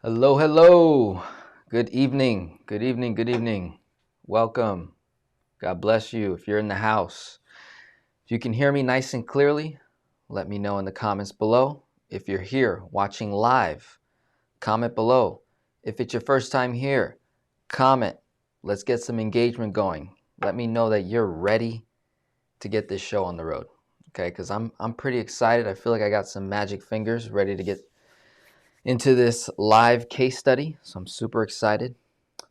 Hello, hello. Good evening. Good evening. Good evening. Welcome. God bless you. If you're in the house, if you can hear me nice and clearly, let me know in the comments below. If you're here watching live, comment below. If it's your first time here, comment. Let's get some engagement going. Let me know that you're ready to get this show on the road. Okay, because I'm pretty excited. I feel like I got some magic fingers ready to get into this live case study. So I'm super excited.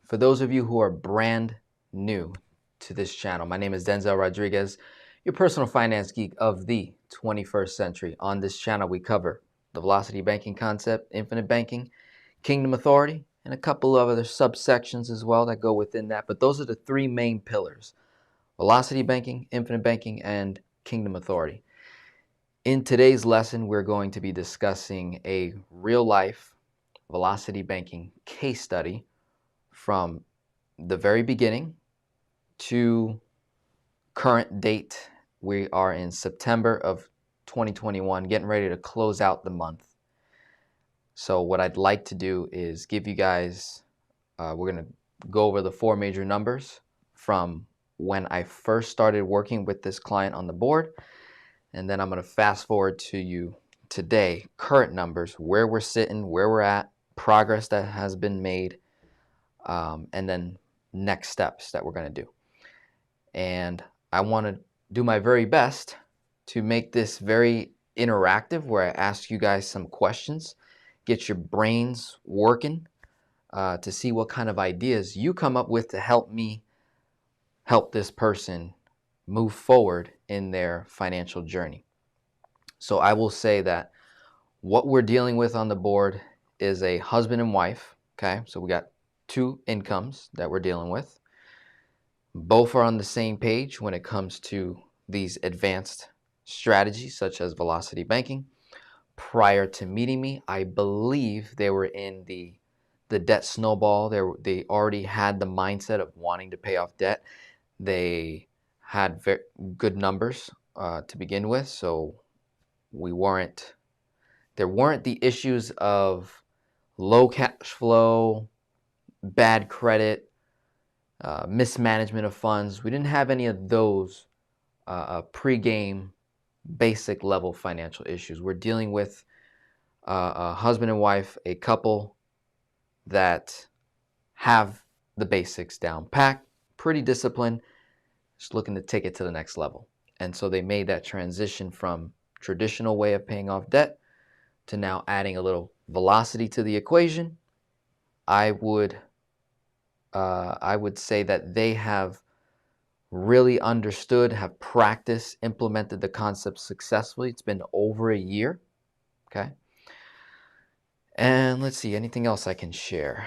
For those of you who are brand new to this channel, my name is Denzel Rodriguez, your personal finance geek of the 21st century. On this channel, we cover the velocity banking concept, infinite banking, kingdom authority, and a couple of other subsections as well that go within that. But those are the three main pillars: velocity banking, infinite banking, and kingdom authority. In today's lesson, we're going to be discussing a real-life velocity banking case study from the very beginning to current date. We are in September of 2021, getting ready to close out the month. So what I'd like to do is give you guys, we're going to go over the four major numbers from when I first started working with this client on the board. And then I'm going to fast forward to you today, current numbers, where we're sitting, where we're at, progress that has been made, and then next steps that we're going to do. And I want to do my very best to make this very interactive, where I ask you guys some questions, get your brains working to see what kind of ideas you come up with to help me help this person move forward in their financial journey. So I will say that what we're dealing with on the board is a husband and wife. Okay, so we got two incomes that we're dealing with. Both are on the same page when it comes to these advanced strategies such as velocity banking. Prior to meeting me, I believe they were in the debt snowball. They already had the mindset of wanting to pay off debt. They had very good numbers to begin with, so there weren't the issues of low cash flow, bad credit, mismanagement of funds. We didn't have any of those pre-game basic level financial issues. We're dealing with a husband and wife, a couple that have the basics down packed, pretty disciplined, just looking to take it to the next level. And so they made that transition from traditional way of paying off debt to now adding a little velocity to the equation. I would say that they have really understood, have practiced, implemented the concept successfully. It's been over a year. Okay. And let's see, anything else I can share?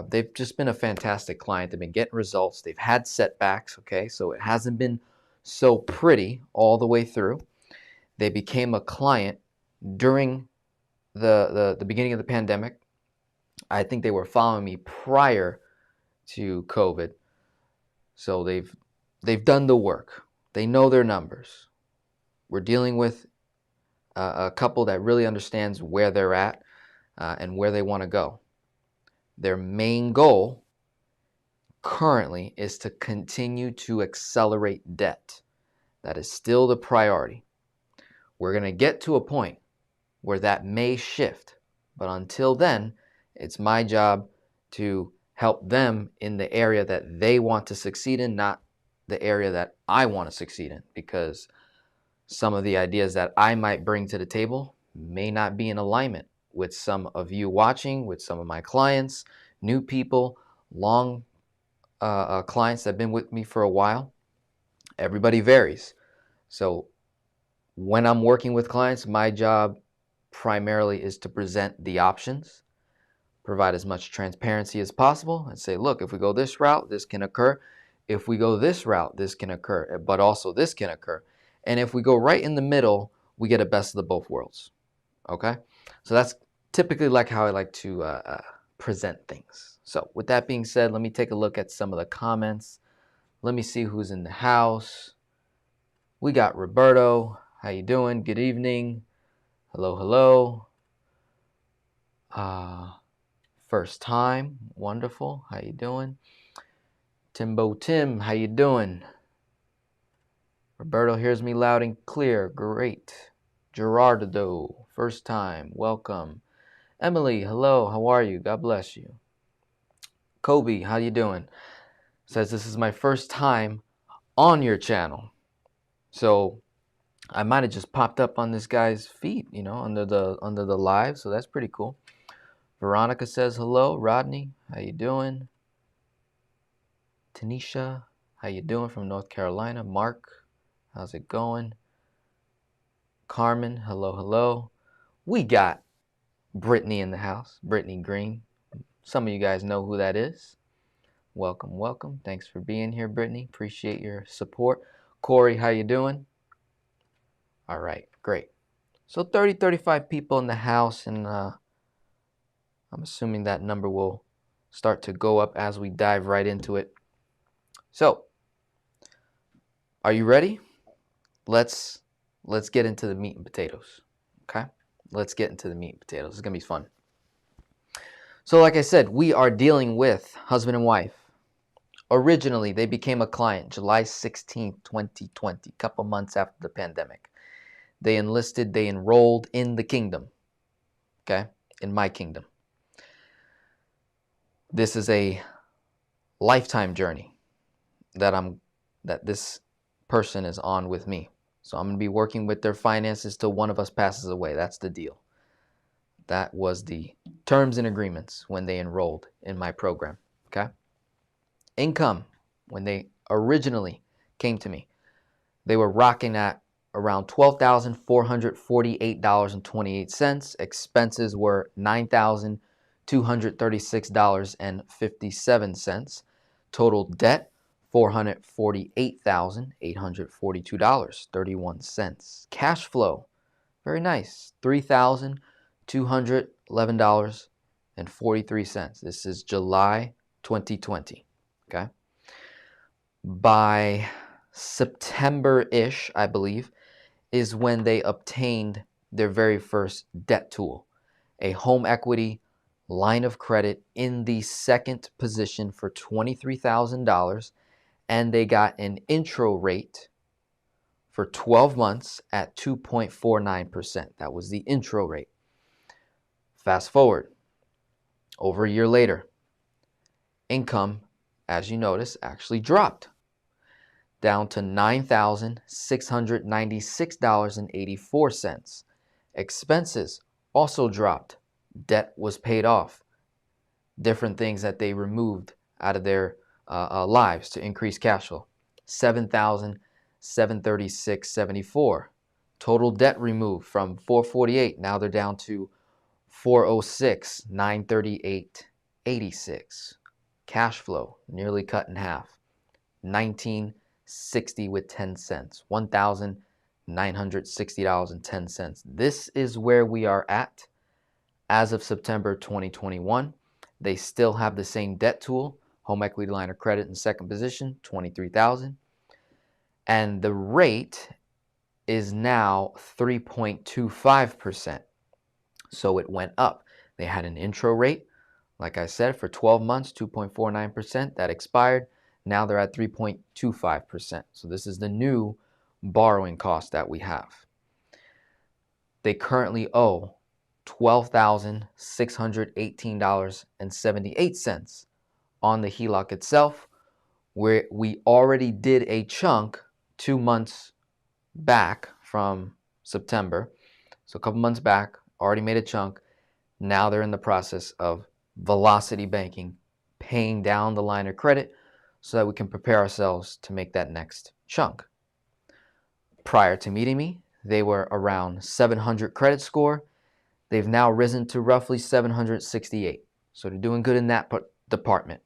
They've just been a fantastic client. They've been getting results. They've had setbacks. Okay. So it hasn't been so pretty all the way through. They became a client during the beginning of the pandemic. I think they were following me prior to COVID. So they've done the work. They know their numbers. We're dealing with a couple that really understands where they're at and where they want to go. Their main goal currently is to continue to accelerate debt. That is still the priority. We're going to get to a point where that may shift, but until then, it's my job to help them in the area that they want to succeed in, not the area that I want to succeed in, because some of the ideas that I might bring to the table may not be in alignment with some of you watching, with some of my clients, new people, long clients that have been with me for a while. Everybody varies. So when I'm working with clients, my job primarily is to present the options, provide as much transparency as possible, and say, look, if we go this route, this can occur. If we go this route, this can occur, but also this can occur. And if we go right in the middle, we get a best of the both worlds. Okay? So that's typically like how I like to present things. So with that being said, let me take a look at some of the comments. Let me see who's in the house. We got Roberto. How you doing? Good evening. Hello, hello. First time. Wonderful. How you doing? Timbo Tim, how you doing? Roberto hears me loud and clear. Great. Gerardo, first time. Welcome. Emily, hello. How are you? God bless you. Kobe, how you doing? Says this is my first time on your channel. So I might have just popped up on this guy's feed, you know, under the live. So that's pretty cool. Veronica says hello. Rodney, how you doing? Tanisha, how you doing from North Carolina? Mark, how's it going? Carmen, hello, hello. We got Brittany in the house, Brittany Green. Some of you guys know who that is. Welcome, welcome. Thanks for being here, Brittany. Appreciate your support. Corey, how you doing? All right, great. So 30, 35 people in the house, and I'm assuming that number will start to go up as we dive right into it. So, are you ready? Let's get into the meat and potatoes, okay? Let's get into the meat and potatoes. It's going to be fun. So like I said, we are dealing with husband and wife. Originally, they became a client July 16th, 2020, a couple months after the pandemic. They enlisted, they enrolled in the kingdom, okay? In my kingdom. This is a lifetime journey that this person is on with me. So I'm going to be working with their finances till one of us passes away. That's the deal. That was the terms and agreements when they enrolled in my program, okay? Income, when they originally came to me, they were rocking at around $12,448.28. Expenses were $9,236.57. Total debt, $448,842.31. Cash flow, very nice, $3,211.43. This is July 2020, okay? By September-ish, I believe, is when they obtained their very first debt tool, a home equity line of credit in the second position for $23,000, and they got an intro rate for 12 months at 2.49%. That was the intro rate. Fast forward, over a year later, income, as you notice, actually dropped down to $9,696.84. Expenses also dropped. Debt was paid off. Different things that they removed out of their lives to increase cash flow. $7,736.74. Total debt removed from $448. Now they're down to $406,938.86. Cash flow nearly cut in half. $19.60 with 10 cents. $1,960.10. This is where we are at as of September 2021. They still have the same debt tool, home equity line of credit in second position, $23,000. And the rate is now 3.25%. So it went up. They had an intro rate, like I said, for 12 months, 2.49%. That expired. Now they're at 3.25%. So this is the new borrowing cost that we have. They currently owe $12,618.78 on the HELOC itself, where we already did a chunk 2 months back from September. So a couple months back, already made a chunk. Now they're in the process of velocity banking, paying down the line of credit so that we can prepare ourselves to make that next chunk. Prior to meeting me, they were around 700 credit score. They've now risen to roughly 768. So they're doing good in that department.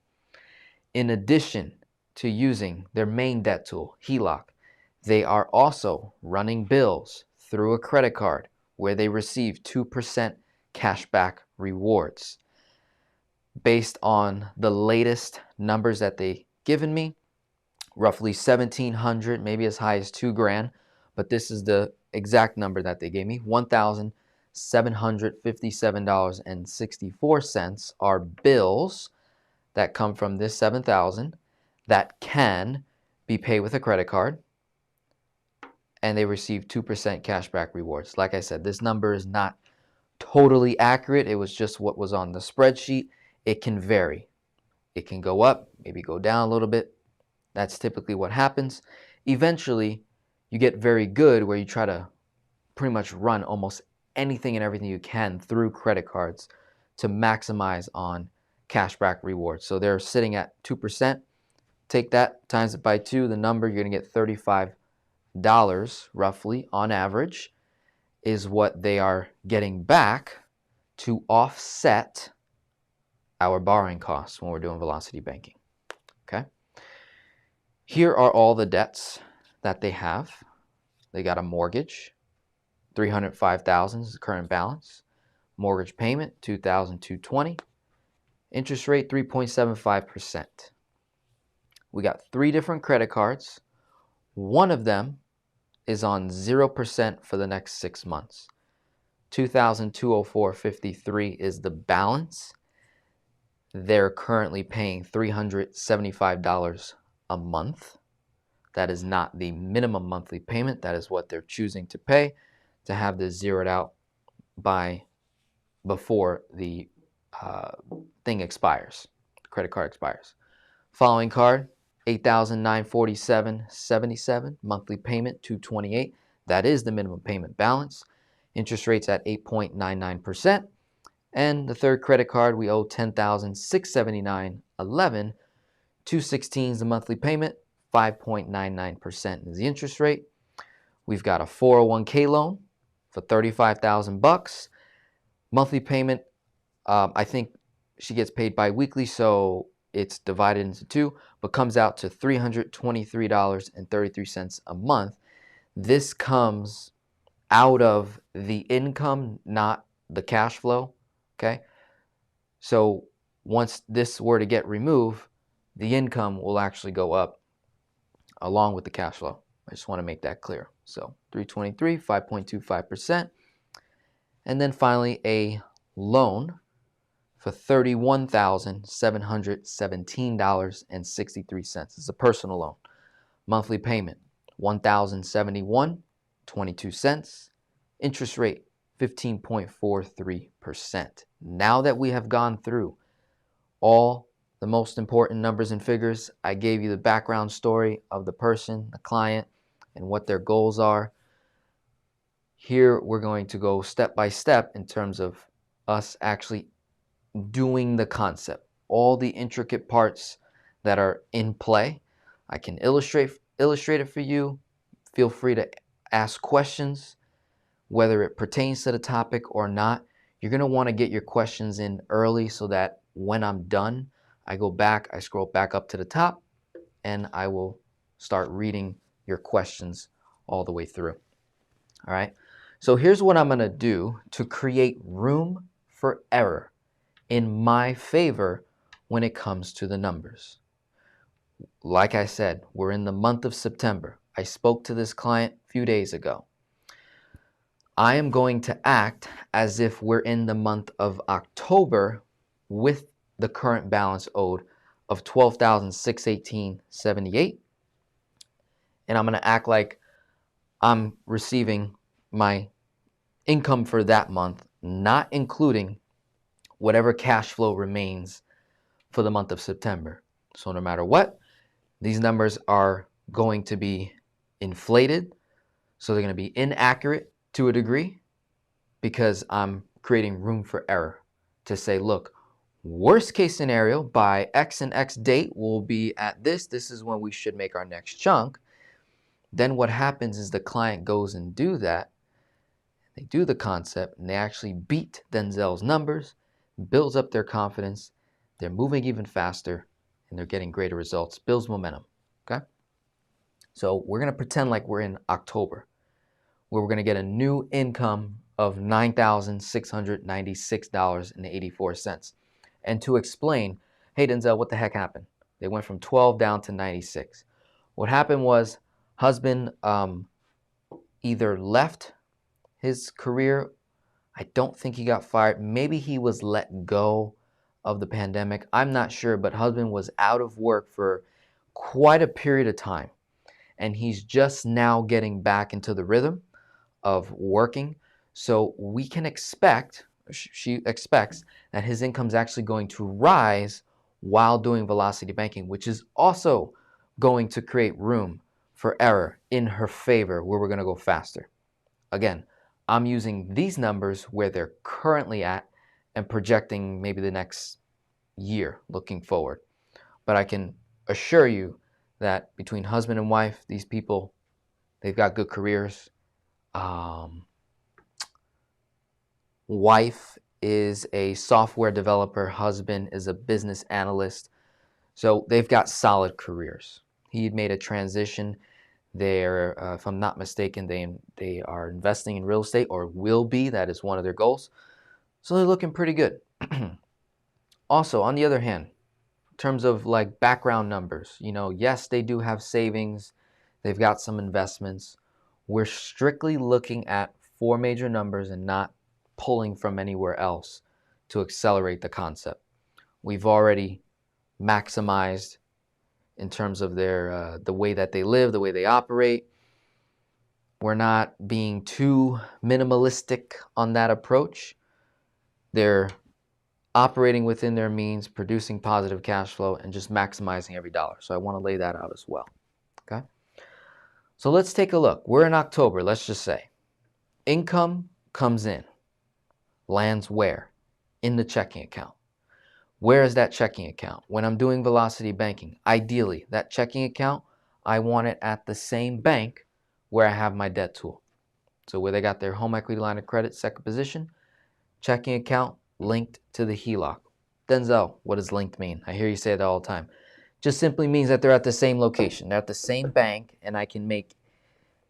In addition to using their main debt tool, HELOC, they are also running bills through a credit card where they receive 2% cashback rewards. Based on the latest numbers that they given me, roughly 1,700, maybe as high as $2,000, but this is the exact number that they gave me, $1,768 $757.64 are bills that come from this $7,000 that can be paid with a credit card, and they receive 2% cashback rewards. Like I said, this number is not totally accurate. It was just what was on the spreadsheet. It can vary. It can go up, maybe go down a little bit. That's typically what happens. Eventually, you get very good where you try to pretty much run almost anything and everything you can through credit cards to maximize on cashback rewards. So they're sitting at 2%. Take that, times it by 2, the number you're going to get $35 roughly on average is what they are getting back to offset our borrowing costs when we're doing velocity banking. Okay. Here are all the debts that they have. They got a mortgage, $305,000 is the current balance. Mortgage payment, $2,220. Interest rate, 3.75%. We got 3 different credit cards. One of them is on 0% for the next 6 months. $2,204.53 is the balance. They're currently paying $375 a month. That is not the minimum monthly payment. That is what they're choosing to pay to have this zeroed out before the thing expires, the credit card expires. Following card, $8,947.77, monthly payment $228. That is the minimum payment balance. Interest rates at 8.99%. And the third credit card, we owe $10,679.11. $216 is the monthly payment, 5.99% is the interest rate. We've got a 401k loan for $35,000. Monthly payment, I think she gets paid bi-weekly, so it's divided into 2, but comes out to $323.33 a month. This comes out of the income, not the cash flow. Okay, so once this were to get removed, the income will actually go up along with the cash flow. I just want to make that clear. So 323, 5.25%. And then finally a loan for $31,717.63. It's a personal loan. Monthly payment, $1,071.22. Interest rate, 15.43%. Now that we have gone through all the most important numbers and figures, I gave you the background story of the person, the client, and what their goals are. Here we're going to go step by step in terms of us actually doing the concept, all the intricate parts that are in play. I can illustrate it for you. Feel free to ask questions, whether it pertains to the topic or not. You're going to want to get your questions in early so that when I'm done, I go back, I scroll back up to the top, and I will start reading your questions all the way through. All right. So here's what I'm going to do to create room for error in my favor when it comes to the numbers. Like I said, we're in the month of September. I spoke to this client a few days ago. I am going to act as if we're in the month of October with the current balance owed of $12,618.78. And I'm going to act like I'm receiving my income for that month, not including whatever cash flow remains for the month of September. So no matter what, these numbers are going to be inflated. So they're going to be inaccurate to a degree because I'm creating room for error to say, look, worst case scenario, by X and X date, we'll be at this. This is when we should make our next chunk. Then what happens is the client goes and do that. They do the concept and they actually beat Denzel's numbers, builds up their confidence. They're moving even faster and they're getting greater results, builds momentum. Okay. So we're going to pretend like we're in October, where we're going to get a new income of $9,696.84. And to explain, hey, Denzel, what the heck happened? They went from 12 down to 96. What happened was husband either left his career I don't think he got fired. Maybe he was let go of the pandemic. I'm not sure, but husband was out of work for quite a period of time. And he's just now getting back into the rhythm of working. So we can expect, she expects, that his income is actually going to rise while doing velocity banking, which is also going to create room for error in her favor where we're going to go faster. Again, I'm using these numbers where they're currently at and projecting maybe the next year looking forward. But I can assure you that between husband and wife, these people, they've got good careers. Wife is a software developer. Husband is a business analyst. So they've got solid careers. He made a transition. They're, if I'm not mistaken, they are investing in real estate or will be. That is one of their goals. So they're looking pretty good. Also, on the other hand, in terms of like background numbers, yes, they do have savings. They've got some investments. We're strictly looking at 4 major numbers and not pulling from anywhere else to accelerate the concept. We've already maximized in terms of their the way that they live, the way they operate. We're not being too minimalistic on that approach. They're operating within their means, producing positive cash flow, and just maximizing every dollar. So I want to lay that out as well. Okay. So let's take a look. We're in October, let's just say. Income comes in. Lands where? In the checking account. Where is that checking account? When I'm doing velocity banking, ideally, that checking account, I want it at the same bank where I have my debt tool. So where they got their home equity line of credit, second position, checking account linked to the HELOC. Denzel, what does linked mean? I hear you say that all the time. Just simply means that they're at the same location. They're at the same bank, and I can make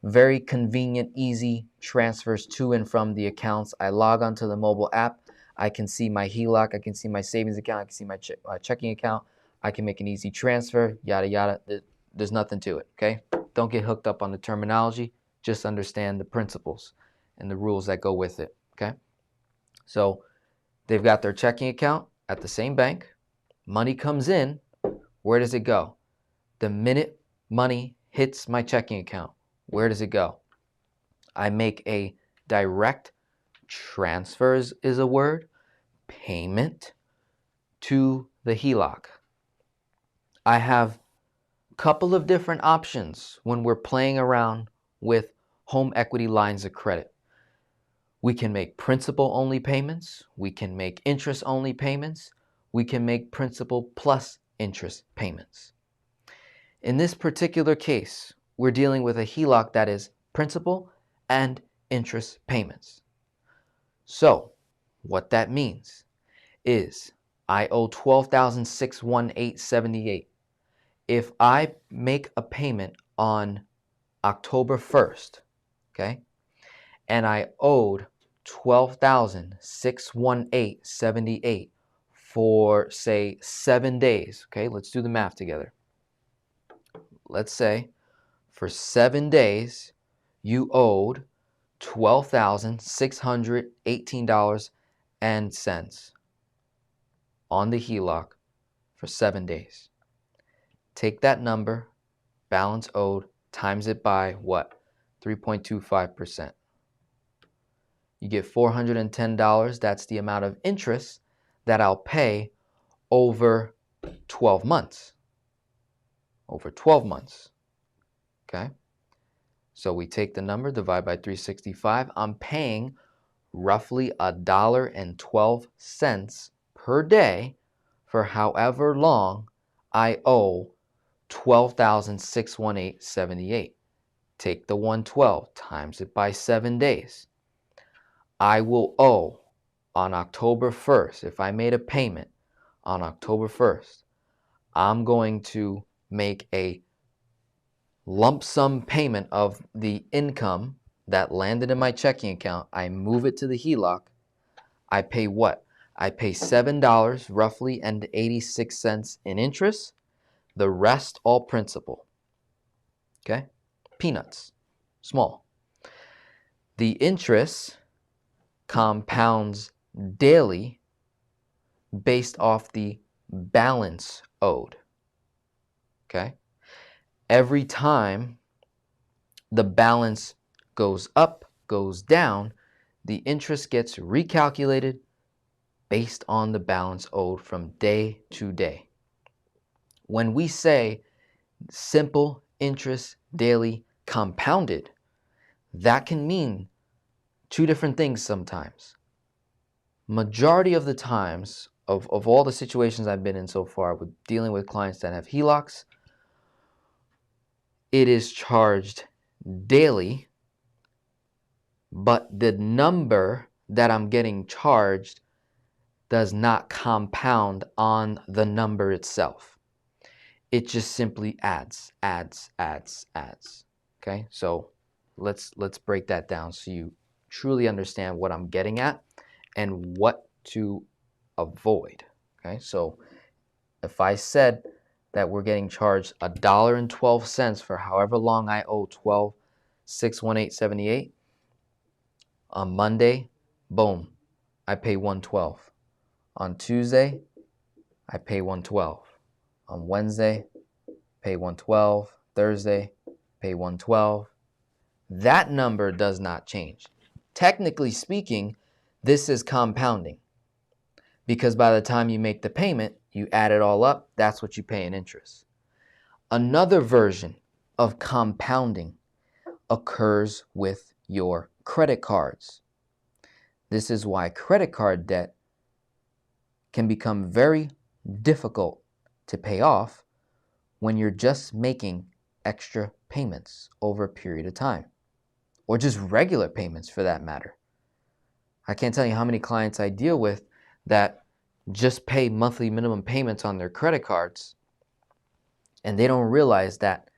very convenient, easy transfers to and from the accounts. I log onto the mobile app. I can see my HELOC. I can see my savings account. I can see my checking account. I can make an easy transfer, yada, yada. There's nothing to it, okay? Don't get hooked up on the terminology. Just understand the principles and the rules that go with it, okay? So they've got their checking account at the same bank. Money comes in. Where does it go? The minute money hits my checking account, where does it go? I make a direct transfer is a word, payment to the HELOC. I have a couple of different options when we're playing around with home equity lines of credit. We can make principal only payments. We can make interest only payments. We can make principal plus interest payments. In this particular case, we're dealing with a HELOC that is principal and interest payments. So what that means is I owe $12,618.78. If I make a payment on October 1st, okay, and I owed $12,618.78 for, say, 7 days, okay, let's do the math together. Let's say for 7 days you owed $12,618.00 on the HELOC for 7 days. Take that number, balance owed, times it by what? 3.25%. You get $410. That's the amount of interest that I'll pay over 12 months. Over 12 months. Okay? So we take the number, divide by 365. I'm paying roughly $1.12 per day for however long I owe $12,618.78. Take the 112 times it by 7 days. I will owe on October 1st, if I made a payment on October 1st, I'm going to make a lump sum payment of the income that landed in my checking account. I move it to the HELOC. I pay what? I pay $7 roughly and 86 cents in interest. The rest all principal. Okay? Peanuts. Small. The interest compounds daily based off the balance owed. Okay? Every time the balance goes up, goes down, the interest gets recalculated based on the balance owed from day to day. When we say simple interest daily compounded, that can mean two different things sometimes. Majority of the times, of all the situations I've been in so far with dealing with clients that have HELOCs, it is charged daily, but the number that I'm getting charged does not compound on the number itself. It just simply adds. Okay, so let's break that down so you truly understand what I'm getting at and what to avoid. Okay, so if I said that we're getting charged $1.12 for however long I owe 12/6/1878, on Monday, boom, I pay $1.12. On Tuesday, I pay $1.12. On Wednesday, pay $1.12. Thursday, pay $1.12. That number does not change. Technically speaking, this is compounding because by the time you make the payment, you add it all up, that's what you pay in interest. Another version of compounding occurs with your credit cards. This is why credit card debt can become very difficult to pay off when you're just making extra payments over a period of time, or just regular payments for that matter. I can't tell you how many clients I deal with that just pay monthly minimum payments on their credit cards, and they don't realize that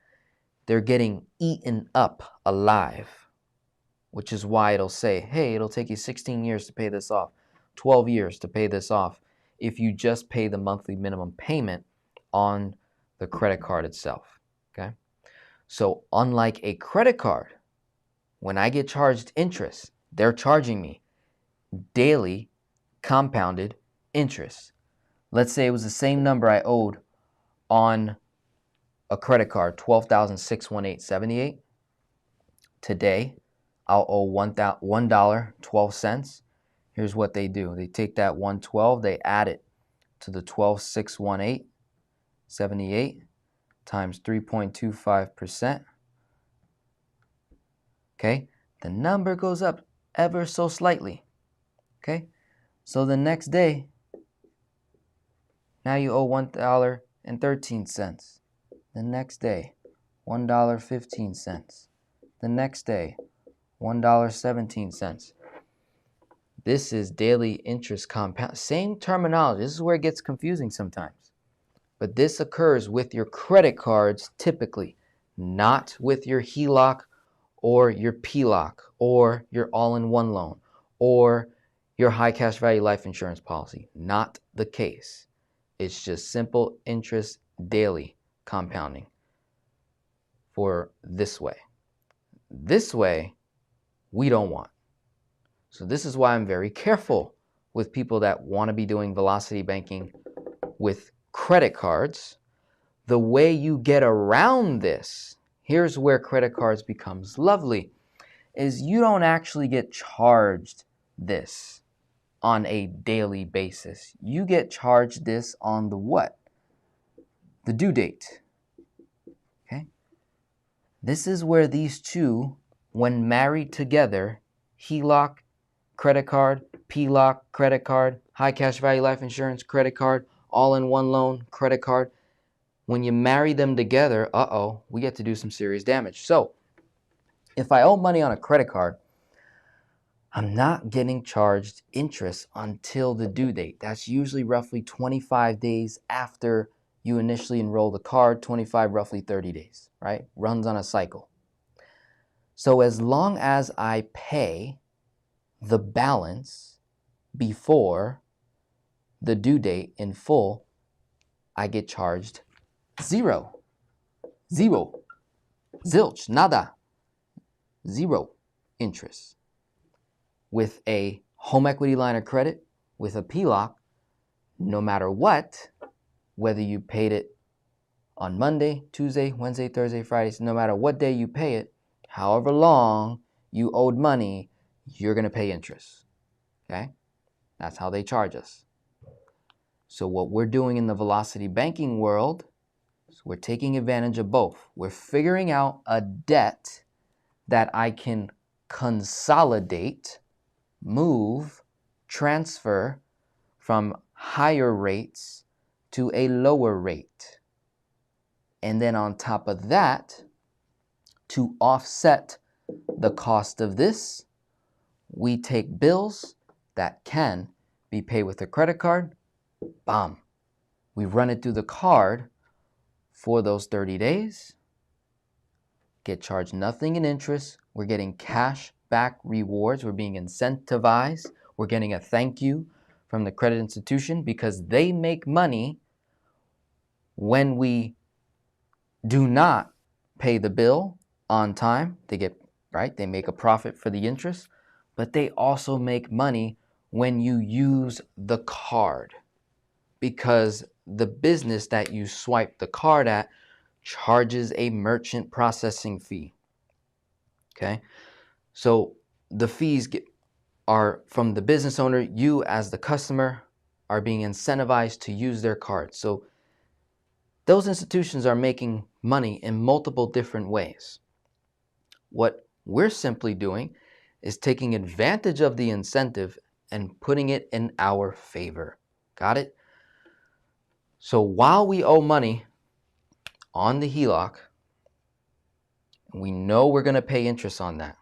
they're getting eaten up alive, which is why it'll say, hey, it'll take you 16 years to pay this off, 12 years to pay this off, if you just pay the monthly minimum payment on the credit card itself. Okay? So unlike a credit card, when I get charged interest, they're charging me daily compounded interest. Let's say it was the same number I owed on a credit card, $12,618.78. Today, I'll owe $1.12. Here's what they do. They take that $1.12, they add it to the $12,618.78 times 3.25%. Okay, the number goes up ever so slightly. Okay, so the next day, now you owe $1.13. The next day, $1.15. The next day, $1.17. This is daily interest compound. Same terminology. This is where it gets confusing sometimes. But this occurs with your credit cards typically, not with your HELOC or your PLOC or your all-in-one loan or your high cash value life insurance policy. Not the case. It's just simple interest daily compounding for this way. This way, we don't want. So this is why I'm very careful with people that want to be doing velocity banking with credit cards. The way you get around this, here's where credit cards becomes lovely, is you don't actually get charged this on a daily basis. You get charged this on the what? The due date. Okay? This is where these two, when married together, HELOC, credit card, PLOC, credit card, high cash value life insurance, credit card, all-in-one loan, credit card, when you marry them together, we get to do some serious damage. So if I owe money on a credit card, I'm not getting charged interest until the due date. That's usually roughly 25 days after you initially enroll the card, 25, roughly 30 days, right? Runs on a cycle. So as long as I pay the balance before the due date in full, I get charged zero, zilch, nada, zero interest. With a home equity line of credit with a HELOC, no matter what, whether you paid it on Monday, Tuesday, Wednesday, Thursday, Friday, so no matter what day you pay it, however long you owed money, you're going to pay interest. Okay? That's how they charge us. So what we're doing in the velocity banking world is we're taking advantage of both. We're figuring out a debt that I can consolidate, move, transfer from higher rates to a lower rate. And then on top of that, to offset the cost of this, we take bills that can be paid with a credit card. Bam. We run it through the card for those 30 days, get charged nothing in interest. We're getting cash back rewards. We're being incentivized. We're getting a thank you from the credit institution because they make money when we do not pay the bill on time. They get, right? They make a profit for the interest, but they also make money when you use the card because the business that you swipe the card at charges a merchant processing fee. Okay, so the fees are from the business owner. You as the customer are being incentivized to use their card. So those institutions are making money in multiple different ways. What we're simply doing is taking advantage of the incentive and putting it in our favor. Got it? So while we owe money on the HELOC, we know we're going to pay interest on that.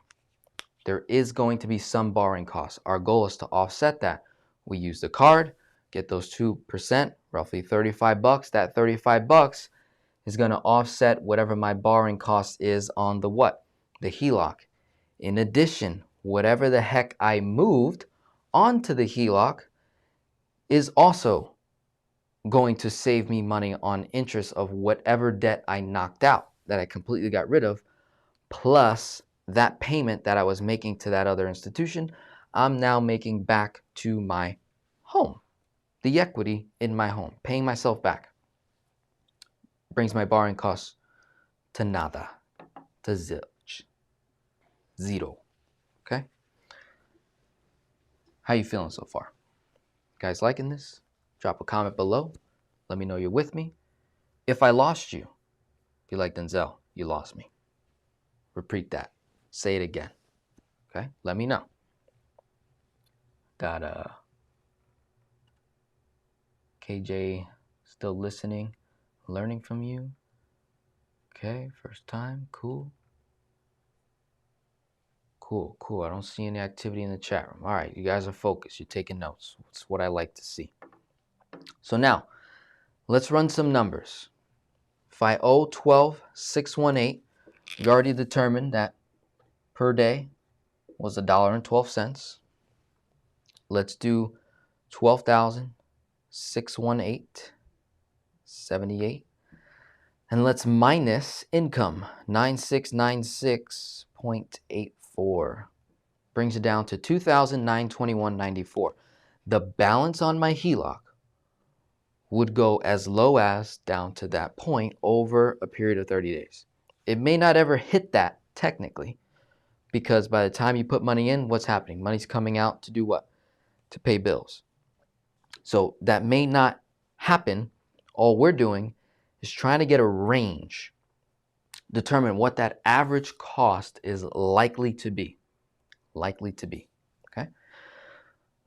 There is going to be some borrowing costs. Our goal is to offset that. We use the card, get those 2%, roughly 35 bucks. That 35 bucks is going to offset whatever my borrowing cost is on the what? The HELOC. In addition, whatever the heck I moved onto the HELOC is also going to save me money on interest of whatever debt I knocked out, that I completely got rid of, plus that payment that I was making to that other institution, I'm now making back to my home. The equity in my home, paying myself back, brings my borrowing costs to nada, to zilch, zero. Okay? How you feeling so far? Guys liking this? Drop a comment below. Let me know you're with me. If I lost you, be like Denzel, you lost me. Repeat that. Say it again. Okay? Let me know. Got KJ still listening, learning from you. Okay, first time. Cool. Cool. I don't see any activity in the chat room. All right, you guys are focused. You're taking notes. That's what I like to see. So now, let's run some numbers. If I owe $12,618, you already determined that per day was $1.12. Let's do 12,618.78. And let's minus income, 9696.84. Brings it down to 2,921.94. The balance on my HELOC would go as low as down to that point over a period of 30 days. It may not ever hit that technically, because by the time you put money in, what's happening? Money's coming out to do what? To pay bills. So that may not happen. All we're doing is trying to get a range, determine what that average cost is likely to be. Okay?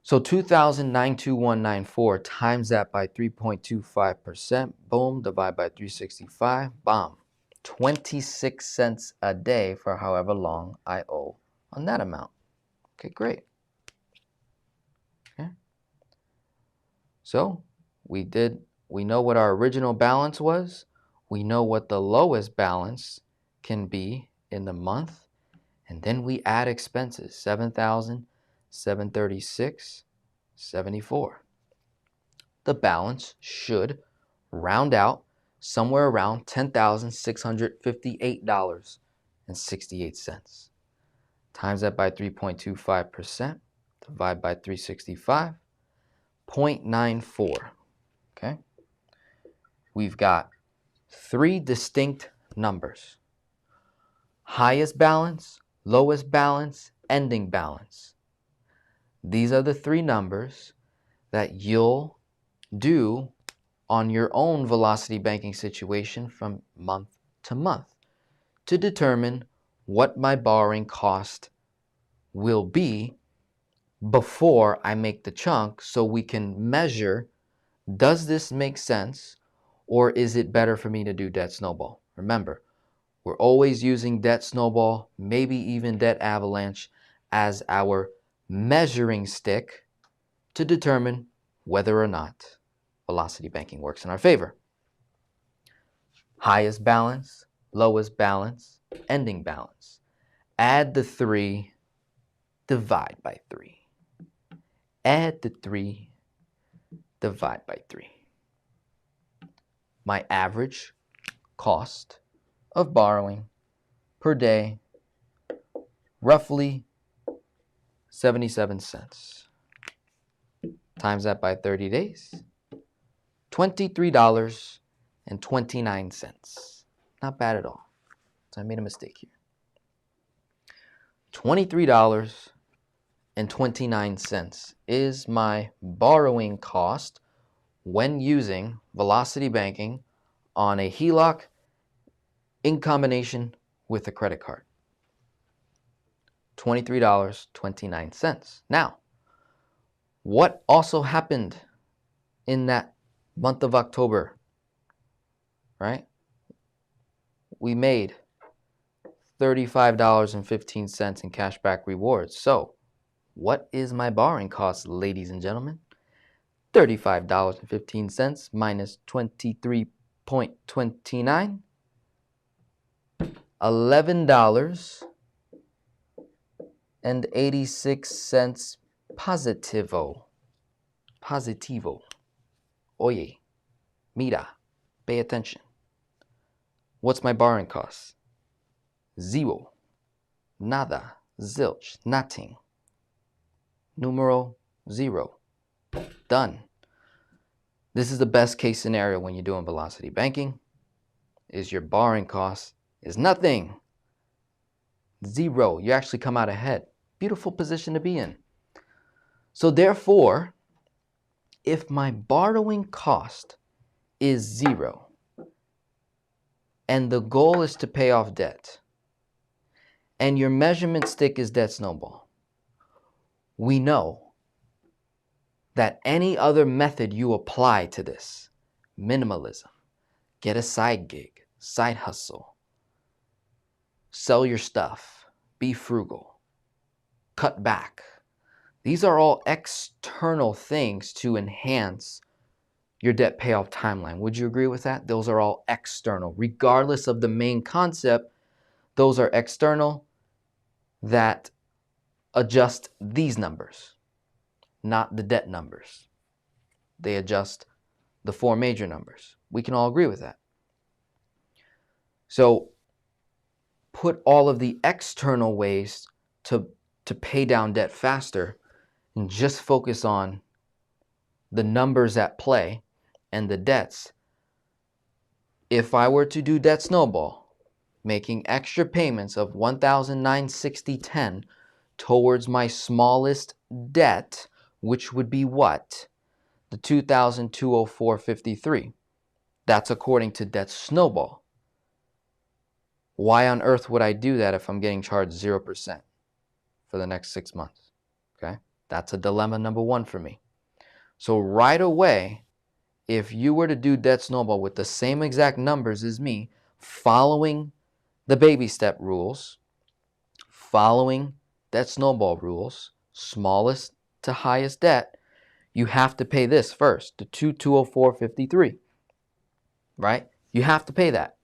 So 2,921.94 times that by 3.25%, boom, divide by 365, bomb. 26 cents a day for however long I owe on that amount. Okay, great. Okay. So we know what our original balance was. We know what the lowest balance can be in the month. And then we add expenses, $7,736.74. The balance should round out somewhere around $10,658.68. Times that by 3.25%, Divide by 365. 0.94. Okay. We've got three distinct numbers. Highest balance, lowest balance, ending balance. These are the three numbers that you'll do on your own velocity banking situation from month to month to determine what my borrowing cost will be before I make the chunk, so we can measure, does this make sense, or is it better for me to do debt snowball? Remember, we're always using debt snowball, maybe even debt avalanche, as our measuring stick to determine whether or not velocity banking works in our favor. Highest balance, lowest balance, ending balance. Add the 3, divide by 3. Add the 3, divide by 3. My average cost of borrowing per day, roughly 77 cents. Times that by 30 days, $23.29. Not bad at all. So I made a mistake here. $23.29 is my borrowing cost when using velocity banking on a HELOC in combination with a credit card. $23.29. Now, what also happened in that month of October, right? We made $35.15 in cashback rewards. So, what is my borrowing cost, ladies and gentlemen? $35.15 minus 23.29, $11.86 positivo. Oye, mira, pay attention. What's my borrowing cost? Zero, nada, zilch, nothing. Numero 0. Done. This is the best case scenario when you're doing velocity banking, is your borrowing cost is nothing. 0. You actually come out ahead. Beautiful position to be in. So therefore, if my borrowing cost is 0 and the goal is to pay off debt and your measurement stick is debt snowball, we know that any other method you apply to this, minimalism, get a side gig, side hustle, sell your stuff, be frugal, cut back. These are all external things to enhance your debt payoff timeline. Would you agree with that? Those are all external. Regardless of the main concept, those are external that adjust these numbers, not the debt numbers. They adjust the 4 major numbers. We can all agree with that. So put all of the external ways to pay down debt faster and just focus on the numbers at play and the debts. If I were to do debt snowball, making extra payments of $1,960.10 towards my smallest debt, which would be what? The $2,204.53. That's according to debt snowball. Why on earth would I do that if I'm getting charged 0% for the next 6 months? Okay, that's a dilemma number 1 for me. So right away, if you were to do debt snowball with the same exact numbers as me, following the baby step rules, following debt snowball rules, smallest to highest debt, you have to pay this first, the $2,204.53, right? You have to pay that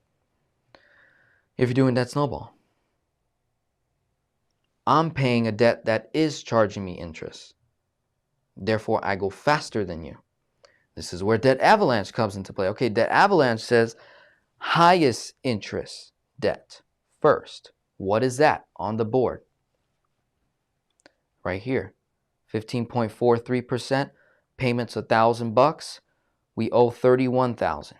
if you're doing debt snowball. I'm paying a debt that is charging me interest. Therefore, I go faster than you. This is where debt avalanche comes into play. Okay, debt avalanche says highest interest debt first. What is that on the board? Right here, 15.43%, payments $1,000, we owe $31,000.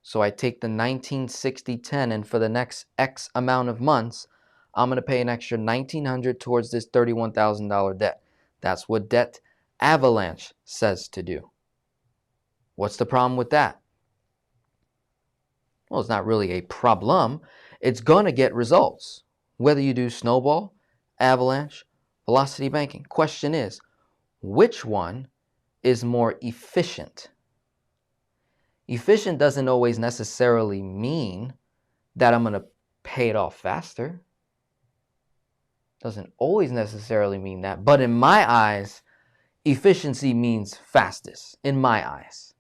So I take the 1960-10, and for the next X amount of months, I'm going to pay an extra $1,900 towards this $31,000 debt. That's what debt avalanche says to do. What's the problem with that? Well, it's not really a problem. It's going to get results. Whether you do Snowball, avalanche, velocity banking. Question is, which one is more efficient? Efficient doesn't always necessarily mean that I'm going to pay it off faster. Doesn't always necessarily mean that. But in my eyes, efficiency means fastest, in my eyes.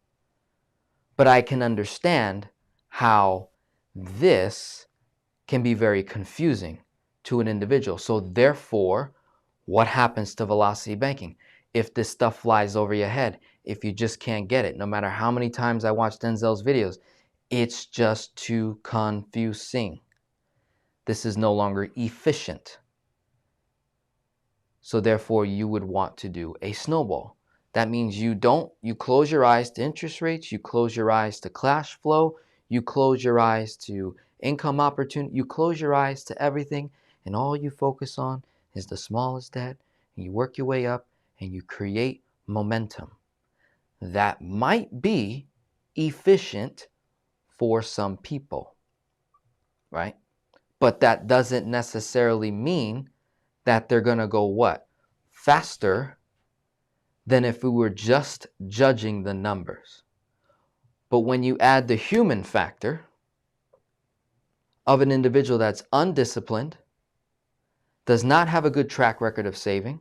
But I can understand how this can be very confusing to an individual. So therefore, what happens to velocity banking? If this stuff flies over your head, if you just can't get it, no matter how many times I watch Denzel's videos, it's just too confusing. This is no longer efficient. So therefore, you would want to do a snowball. That means you close your eyes to interest rates, you close your eyes to cash flow, you close your eyes to income opportunity, you close your eyes to everything, and all you focus on is the smallest debt, and you work your way up, and you create momentum. That might be efficient for some people, right? But that doesn't necessarily mean that they're going to go what? Faster than if we were just judging the numbers. But when you add the human factor of an individual that's undisciplined, does not have a good track record of saving,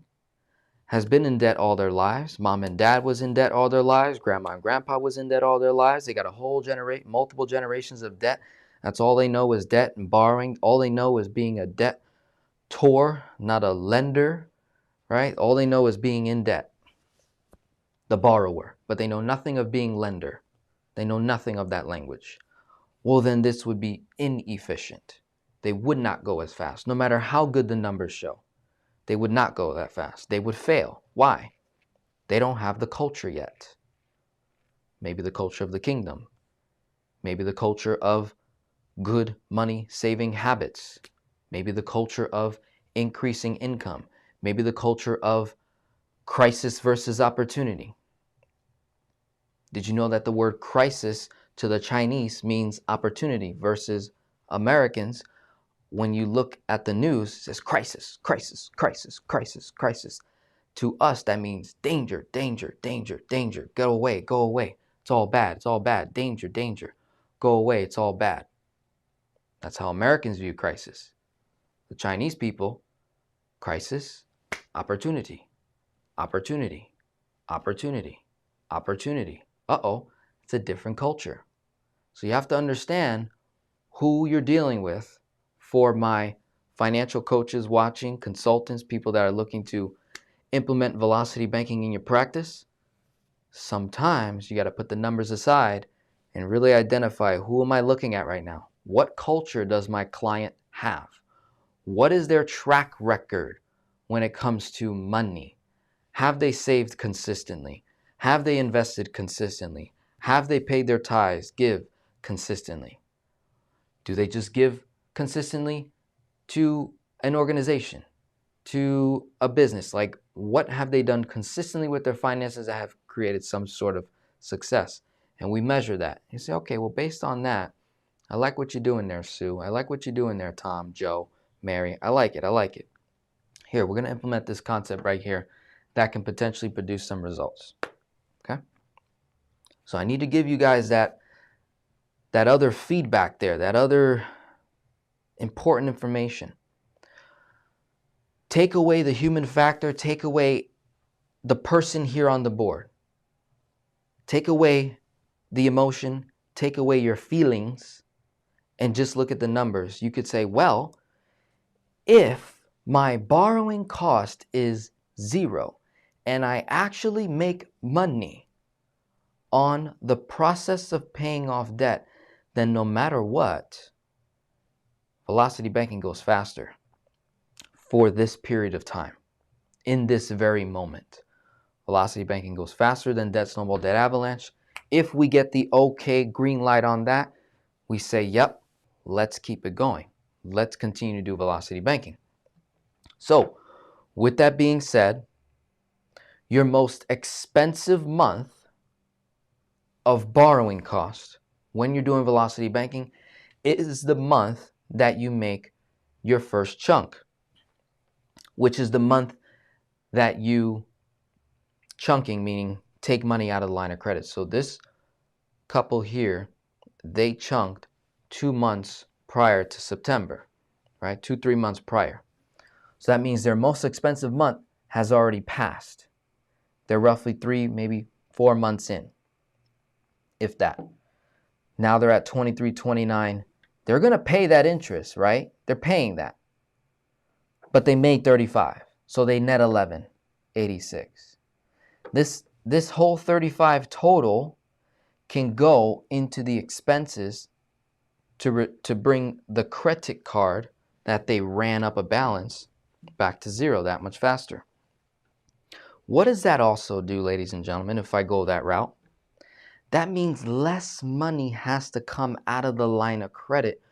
has been in debt all their lives, mom and dad was in debt all their lives, grandma and grandpa was in debt all their lives, they got a whole multiple generations of debt. That's all they know is debt and borrowing. All they know is being a debtor, not a lender, right? All they know is being in debt, the borrower, but they know nothing of being lender. They know nothing of that language. Well, then this would be inefficient. They would not go as fast, no matter how good the numbers show. They would not go that fast. They would fail. Why? They don't have the culture yet. Maybe the culture of the kingdom. Maybe the culture of good money saving habits. Maybe the culture of increasing income. Maybe the culture of crisis versus opportunity. Did you know that the word crisis to the Chinese means opportunity versus Americans? When you look at the news, it says crisis, crisis, crisis, crisis, crisis. To us, that means danger, danger, danger, danger. Go away, go away. It's all bad, it's all bad. Danger, danger. Go away, it's all bad. That's how Americans view crisis. The Chinese people, crisis, opportunity, opportunity, opportunity, opportunity. Uh-oh, it's a different culture. So you have to understand who you're dealing with. For my financial coaches watching, consultants, people that are looking to implement velocity banking in your practice, sometimes you got to put the numbers aside and really identify, who am I looking at right now? What culture does my client have? What is their track record when it comes to money? Have they saved consistently? Have they invested consistently? Have they paid their tithes, give consistently? Do they just give consistently to an organization, to a business? Like, what have they done consistently with their finances that have created some sort of success? And we measure that. You say, okay, well, based on that, I like what you're doing there, Sue. I like what you're doing there, Tom, Joe, Mary. I like it. I like it. Here, we're going to implement this concept right here that can potentially produce some results. Okay? So I need to give you guys that other feedback there, that other important information. Take away the human factor, take away the person here on the board. Take away the emotion, take away your feelings, and just look at the numbers. You could say, well, if my borrowing cost is 0 and I actually make money on the process of paying off debt, then no matter what, velocity banking goes faster for this period of time. in this very moment. Velocity banking goes faster than debt snowball, debt avalanche. If we get the okay green light on that, we say, yep, let's keep it going. Let's continue to do velocity banking. So with that being said, your most expensive month of borrowing cost when you're doing velocity banking is the month that you make your first chunk, which is the month that you chunking, meaning take money out of the line of credit. So this couple here, they chunked 2 months prior to September, right? 2-3 months prior. So that means their most expensive month has already passed. They're roughly 3, maybe 4 months in, if that. Now they're at 23, 29. They're going to pay that interest, right? They're paying that. But they made 35. So they net 11, 86. This whole 35 total can go into the expenses to bring the credit card that they ran up a balance back to zero that much faster. What does that also do, ladies and gentlemen, if I go that route? That means less money has to come out of the line of credit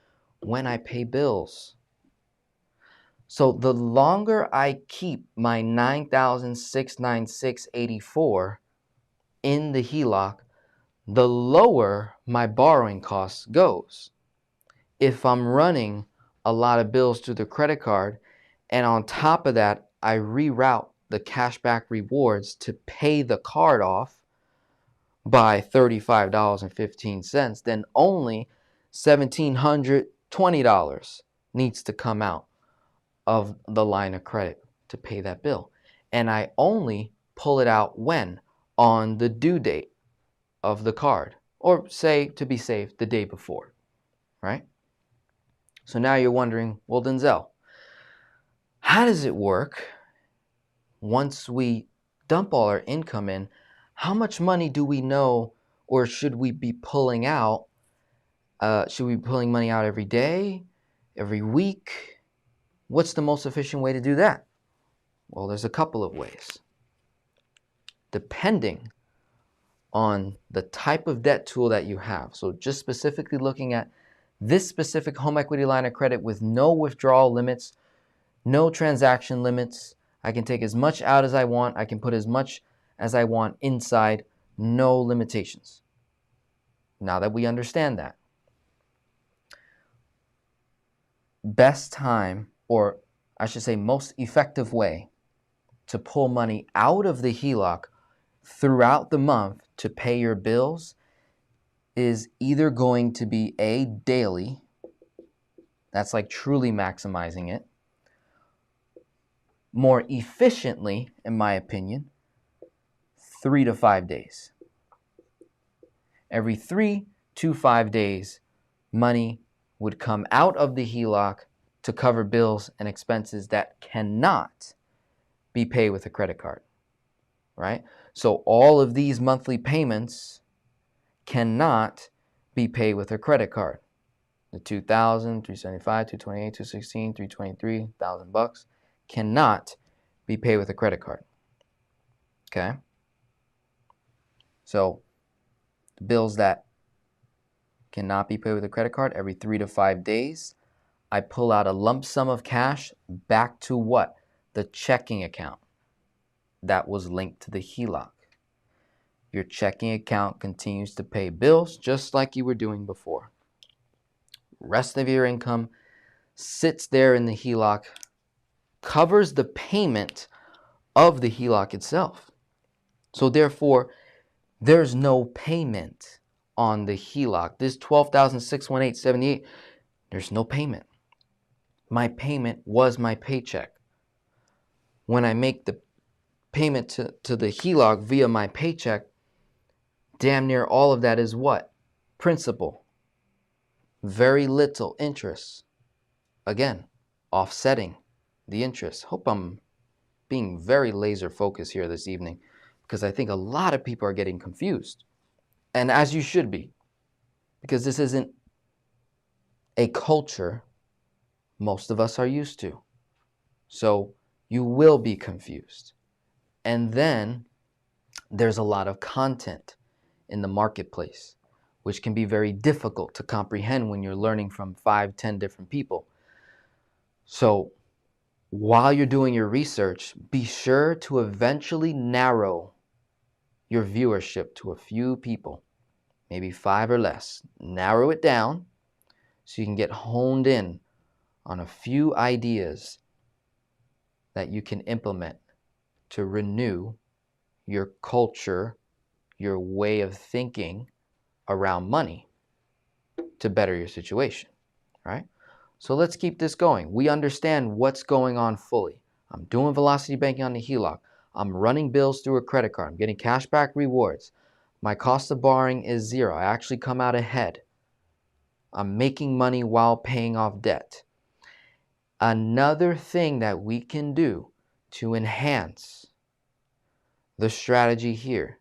when I pay bills. So the longer I keep my $9,696.84 in the HELOC, the lower my borrowing costs goes. If I'm running a lot of bills through the credit card, and on top of that, I reroute the cashback rewards to pay the card off by $35.15, then only $1,720 needs to come out of the line of credit to pay that bill. And I only pull it out when? On the due date of the card, or say, to be safe, the day before, right? So now you're wondering, well, Denzel, how does it work once we dump all our income in? How much money do we know, or should we be pulling out? Should we be pulling money out every day, every week? What's the most efficient way to do that? Well, there's a couple of ways. Depending on the type of debt tool that you have. So just specifically looking at this specific home equity line of credit with no withdrawal limits, no transaction limits. I can take as much out as I want. I can put as much as I want inside, no limitations. Now that we understand that, best time, or I should say most effective way to pull money out of the HELOC throughout the month to pay your bills is either going to be a daily, that's like truly maximizing it, more efficiently, in my opinion, 3 to 5 days. Every 3 to 5 days, money would come out of the HELOC to cover bills and expenses that cannot be paid with a credit card, right? So all of these monthly payments cannot be paid with a credit card. The $2,000, $375, $228, $216, $323, $1,000 cannot be paid with a credit card. Okay? So the bills that cannot be paid with a credit card, every 3 to 5 days, I pull out a lump sum of cash back to what? The checking account that was linked to the HELOC. Your checking account continues to pay bills just like you were doing before. Rest of your income sits there in the HELOC, covers the payment of the HELOC itself. So therefore, there's no payment on the HELOC. This $12,618.78, there's no payment. My payment was my paycheck. When I make the payment to the HELOC via my paycheck, damn near all of that is what? Principal. Very little interest. Again, offsetting the interest. Hope I'm being very laser focused here this evening, because I think a lot of people are getting confused. And as you should be, because this isn't a culture most of us are used to. So You will be confused. And then there's a lot of content in the marketplace, which can be very difficult to comprehend when you're learning from 5, 10 different people. So while you're doing your research, be sure to eventually narrow your viewership to a few people, maybe 5 or less. Narrow it down so you can get honed in on a few ideas that you can implement to renew your culture, your way of thinking around money to better your situation, right? So let's keep this going. We understand what's going on fully. I'm doing velocity banking on the HELOC. I'm running bills through a credit card. I'm getting cashback rewards. My cost of borrowing is 0. I actually come out ahead. I'm making money while paying off debt. Another thing that we can do to enhance the strategy here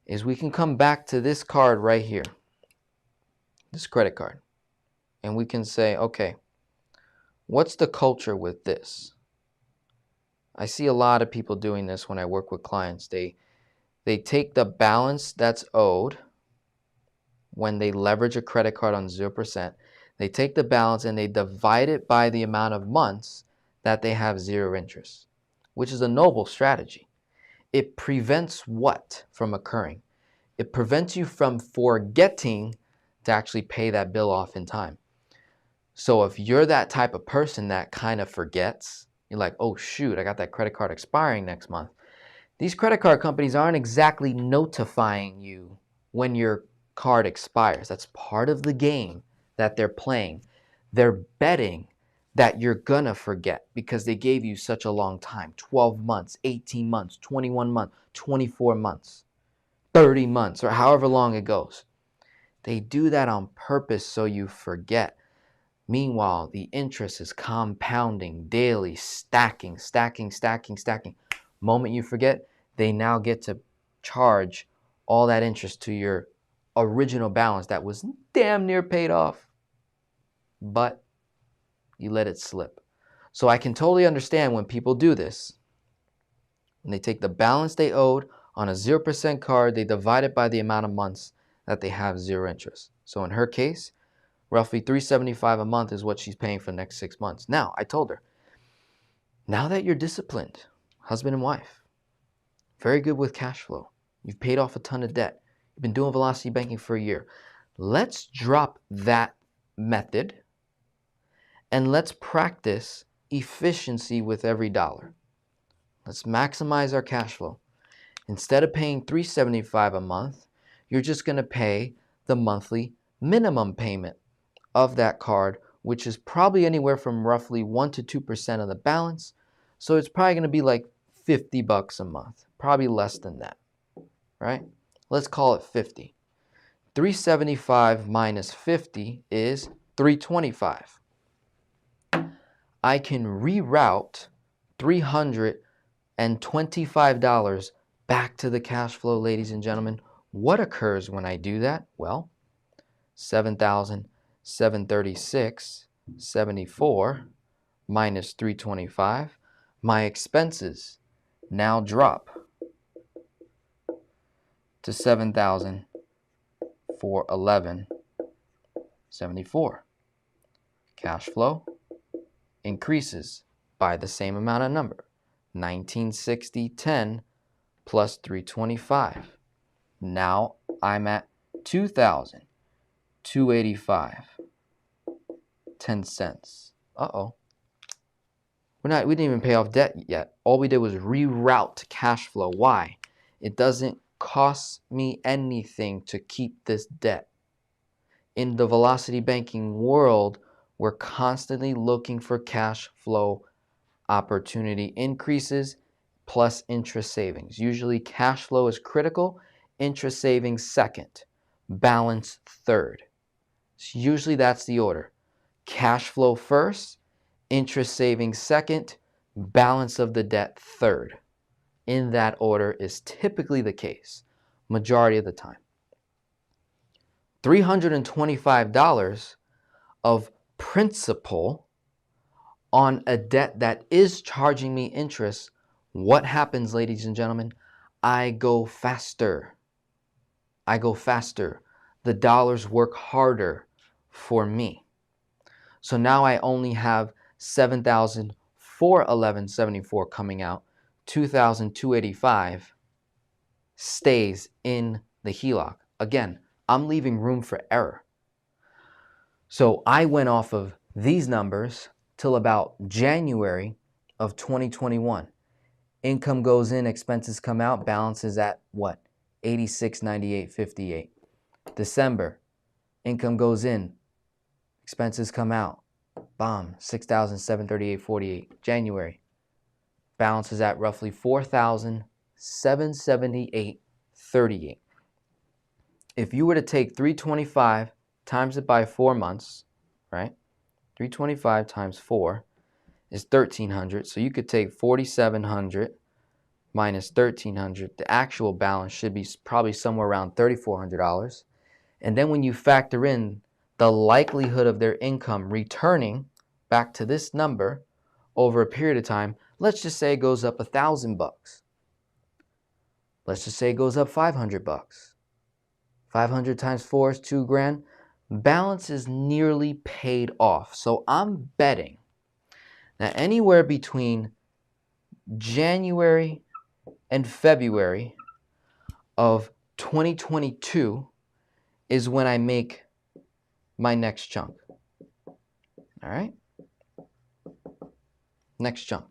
is we can come back to this card right here, this credit card, and we can say, okay, what's the culture with this? I see a lot of people doing this when I work with clients. They take the balance that's owed when they leverage a credit card on 0%. They take the balance and they divide it by the amount of months that they have 0 interest, which is a noble strategy. It prevents what from occurring? It prevents you from forgetting to actually pay that bill off in time. So if you're that type of person that kind of forgets, you're like, oh shoot, I got that credit card expiring next month. These credit card companies aren't exactly notifying you when your card expires. That's part of the game that they're playing. They're betting that you're gonna forget because they gave you such a long time, 12 months, 18 months, 21 months, 24 months, 30 months, or however long it goes. They do that on purpose so you forget. Meanwhile, the interest is compounding daily, stacking. Moment you forget, they now get to charge all that interest to your original balance that was damn near paid off, but you let it slip. So I can totally understand when people do this. When they take the balance they owed on a 0% card, they divide it by the amount of months that they have 0 interest. So in her case, roughly $375 a month is what she's paying for the next 6 months. Now, I told her, now that you're disciplined, husband and wife, very good with cash flow, you've paid off a ton of debt, you've been doing velocity banking for a year, let's drop that method and let's practice efficiency with every dollar. Let's maximize our cash flow. Instead of paying $375 a month, you're just going to pay the monthly minimum payment of that card, which is probably anywhere from roughly 1 to 2% of the balance. So it's probably going to be like $50 a month, probably less than that, right? Let's call it 50. 375 minus 50 is 325. I can reroute $325 back to the cash flow, ladies and gentlemen. What occurs when I do that? Well, 7,736.74 minus 325. My expenses now drop to 7,411.74. Cash flow increases by the same amount of number, 1960.10 plus 325. Now I'm at 2,285.10 cents. Uh-oh. We didn't even pay off debt yet. All we did was reroute cash flow. Why? It doesn't cost me anything to keep this debt. In the velocity banking world, we're constantly looking for cash flow opportunity increases plus interest savings. Usually cash flow is critical, interest savings second, balance third. So usually that's the order. Cash flow first, interest savings second, balance of the debt third. In that order is typically the case, majority of the time. $325 of principal on a debt that is charging me interest, what happens, ladies and gentlemen? I go faster. I go faster. The dollars work harder for me. So now I only have $7,411.74 coming out. $2,285 stays in the HELOC. Again, I'm leaving room for error. So I went off of these numbers till about January of 2021. Income goes in, expenses come out, balance is at what? 8698.58. December, income goes in, expenses come out, bomb, 6,738.48. January, balance is at roughly 4,778.38. If you were to take 325 times it by 4 months, right? 325 times 4 is 1,300. So you could take 4,700 minus 1,300. The actual balance should be probably somewhere around $3,400. And then when you factor in the likelihood of their income returning back to this number over a period of time, let's just say it goes up $1,000. Let's just say it goes up $500. 500 times 4 is $2,000. Balance is nearly paid off. So I'm betting that anywhere between January and February of 2022 is when I make my next chunk. All right? Next chunk.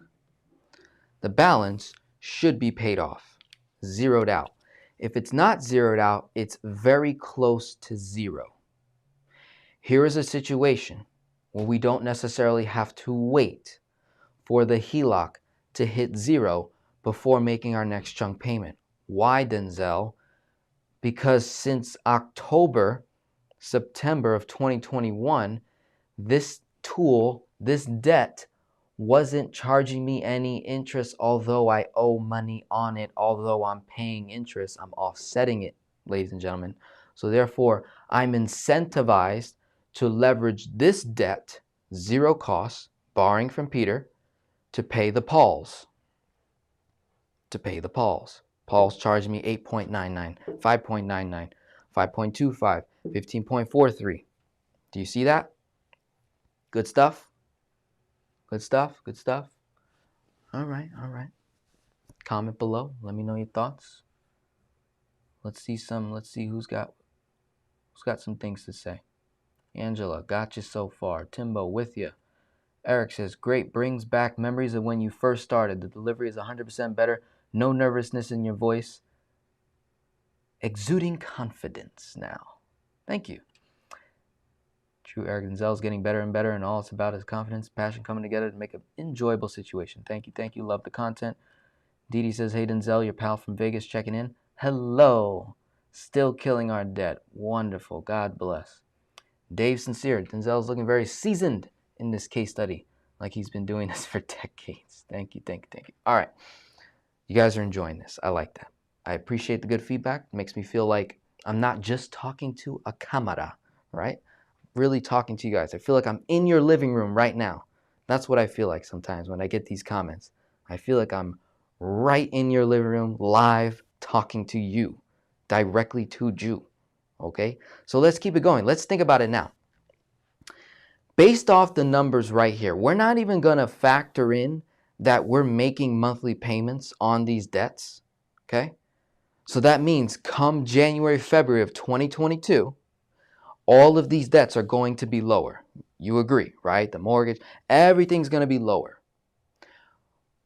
The balance should be paid off, zeroed out. If it's not zeroed out, it's very close to zero. Here is a situation where we don't necessarily have to wait for the HELOC to hit zero before making our next chunk payment. Why, Denzel? Because since September of 2021, this tool, this debt, wasn't charging me any interest, although I owe money on it. Although I'm paying interest, I'm offsetting it, ladies and gentlemen. So therefore, I'm incentivized to leverage this debt, zero cost, borrowing from Peter, to pay the Pauls. Paul's charging me 8.99, 5.99, 5.25, 15.43. Do you see that? Good stuff? Good stuff? Good stuff? All right, all right. Comment below. Let me know your thoughts. Let's see who's got some things to say. Angela, got you so far. Timbo, with you. Eric says, great, brings back memories of when you first started. The delivery is 100% better. No nervousness in your voice. Exuding confidence now. Thank you. True, Eric Denzel is getting better and better, and all it's about is confidence, passion coming together to make an enjoyable situation. Thank you. Love the content. Dee Dee says, hey, Denzel, your pal from Vegas checking in. Hello. Still killing our debt. Wonderful. God bless. Dave Sincere, Denzel's looking very seasoned in this case study, like he's been doing this for decades. Thank you. All right. You guys are enjoying this. I like that. I appreciate the good feedback. It makes me feel like I'm not just talking to a camera, right? Really talking to you guys. I feel like I'm in your living room right now. That's what I feel like sometimes when I get these comments. I feel like I'm right in your living room, live, talking to you, directly to you. Okay? So let's keep it going. Let's think about it now. Based off the numbers right here, we're not even going to factor in that we're making monthly payments on these debts. Okay? So that means come January, February of 2022, all of these debts are going to be lower. You agree, right? The mortgage, everything's going to be lower.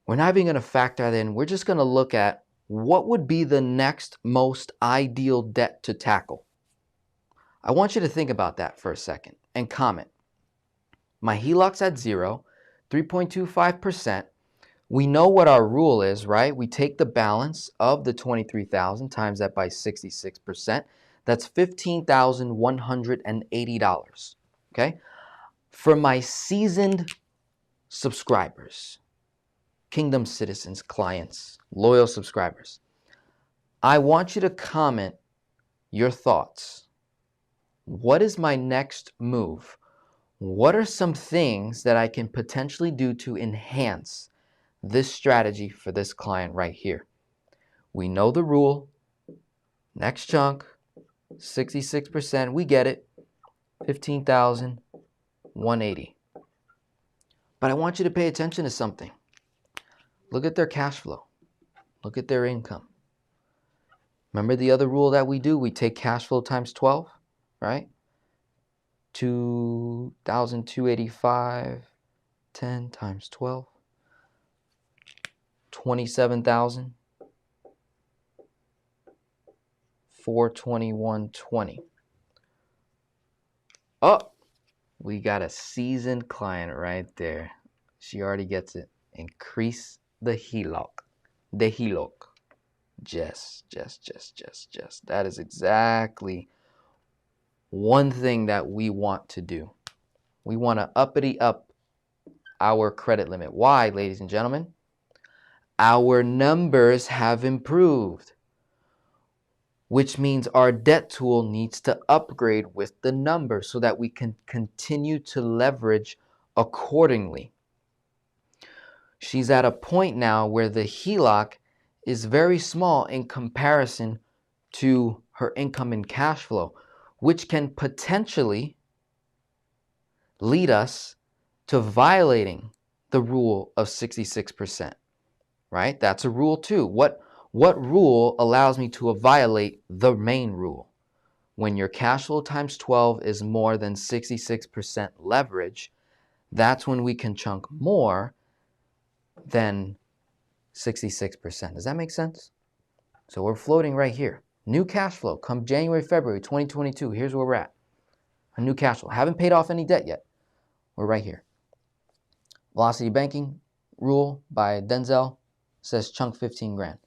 We're not even going to factor that in. We're just going to look at what would be the next most ideal debt to tackle. I want you to think about that for a second and comment. My HELOC's at 0, 3.25%. We know what our rule is, right? We take the balance of the $23,000 times that by 66%. That's $15,180, okay? For my seasoned subscribers, Kingdom citizens, clients, loyal subscribers, I want you to comment your thoughts. What is my next move? what are some things that I can potentially do to enhance this strategy for this client right here? We know the rule. Next chunk, 66%. We get it. 15,180. But I want you to pay attention to something. Look at their cash flow. Look at their income. Remember the other rule that we do? We take cash flow times 12, right? 2,285, 10 times 12, 27,000, 421.20. Oh, we got a seasoned client right there. She already gets it. Increase the HELOC. The HELOC. Just. That is exactly one thing that we want to do. We want to uppity up our credit limit. Why, ladies and gentlemen? Our numbers have improved, which means our debt tool needs to upgrade with the number so that we can continue to leverage accordingly. She's at a point now where the HELOC is very small in comparison to her income and cash flow, which can potentially lead us to violating the rule of 66%, right? That's a rule too. What rule allows me to violate the main rule? When your cash flow times 12 is more than 66% leverage, that's when we can chunk more than 66%. Does that make sense? So we're floating right here. New cash flow come January, February 2022. Here's where we're at. A new cash flow. Haven't paid off any debt yet. We're right here. Velocity banking rule by Denzel says chunk 15 grand.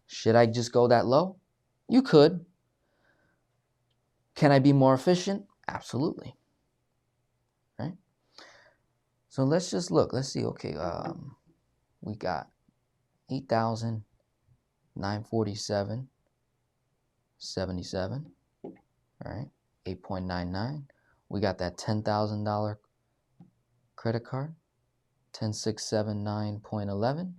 Should I just go that low? You could. Can I be more efficient? Absolutely. Right? So let's just look. Let's see. Okay, we got 8,947.77. All right, 8.99. We got that $10,000 credit card, 10,679.11,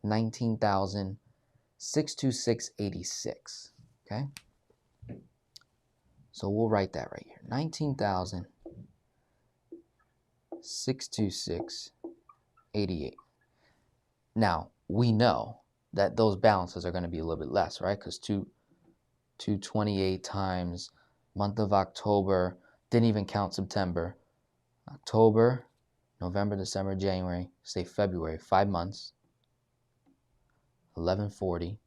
19,626.86. Okay. So we'll write that right here. 19,626.88. Now, we know that those balances are going to be a little bit less, right? Because 228 times month of October, didn't even count September. October, November, December, January, say February, 5 months. 1140.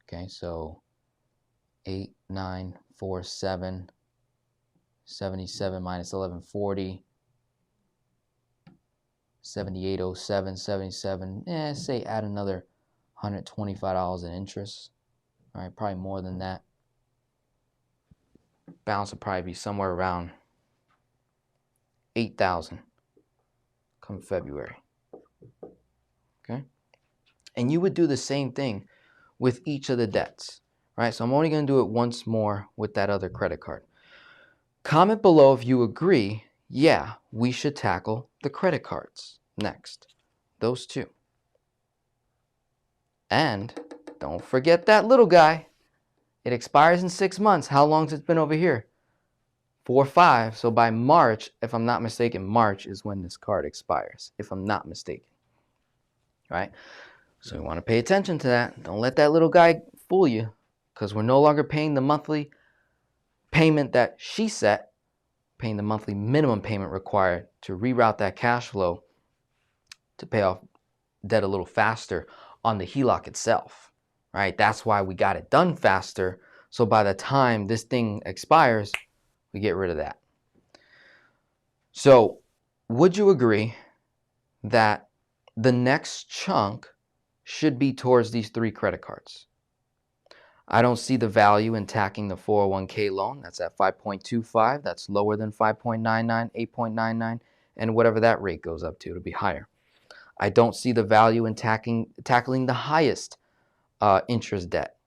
Okay, so 8,947.77 minus 1140. 7807.77. Say add another $125 in interest. All right, probably more than that. Balance will probably be somewhere around 8,000 come February. Okay, and you would do the same thing with each of the debts, right? So I'm only going to do it once more with that other credit card. Comment below if you agree. Yeah, we should tackle the credit cards next. Those two. And don't forget that little guy. It expires in 6 months. How long has it been over here? 4 or 5. So by March, if I'm not mistaken, March is when this card expires, if I'm not mistaken. Right? So you want to pay attention to that. Don't let that little guy fool you, because we're no longer paying the monthly payment that she set, paying the monthly minimum payment required to reroute that cash flow to pay off debt a little faster on the HELOC itself, right? That's why we got it done faster. So by the time this thing expires, we get rid of that. So would you agree that the next chunk should be towards these 3 credit cards? I don't see the value in tacking the 401k loan. That's at 5.25. That's lower than 5.99, 8.99, and whatever that rate goes up to, it'll be higher. I don't see the value in tackling the highest interest debt.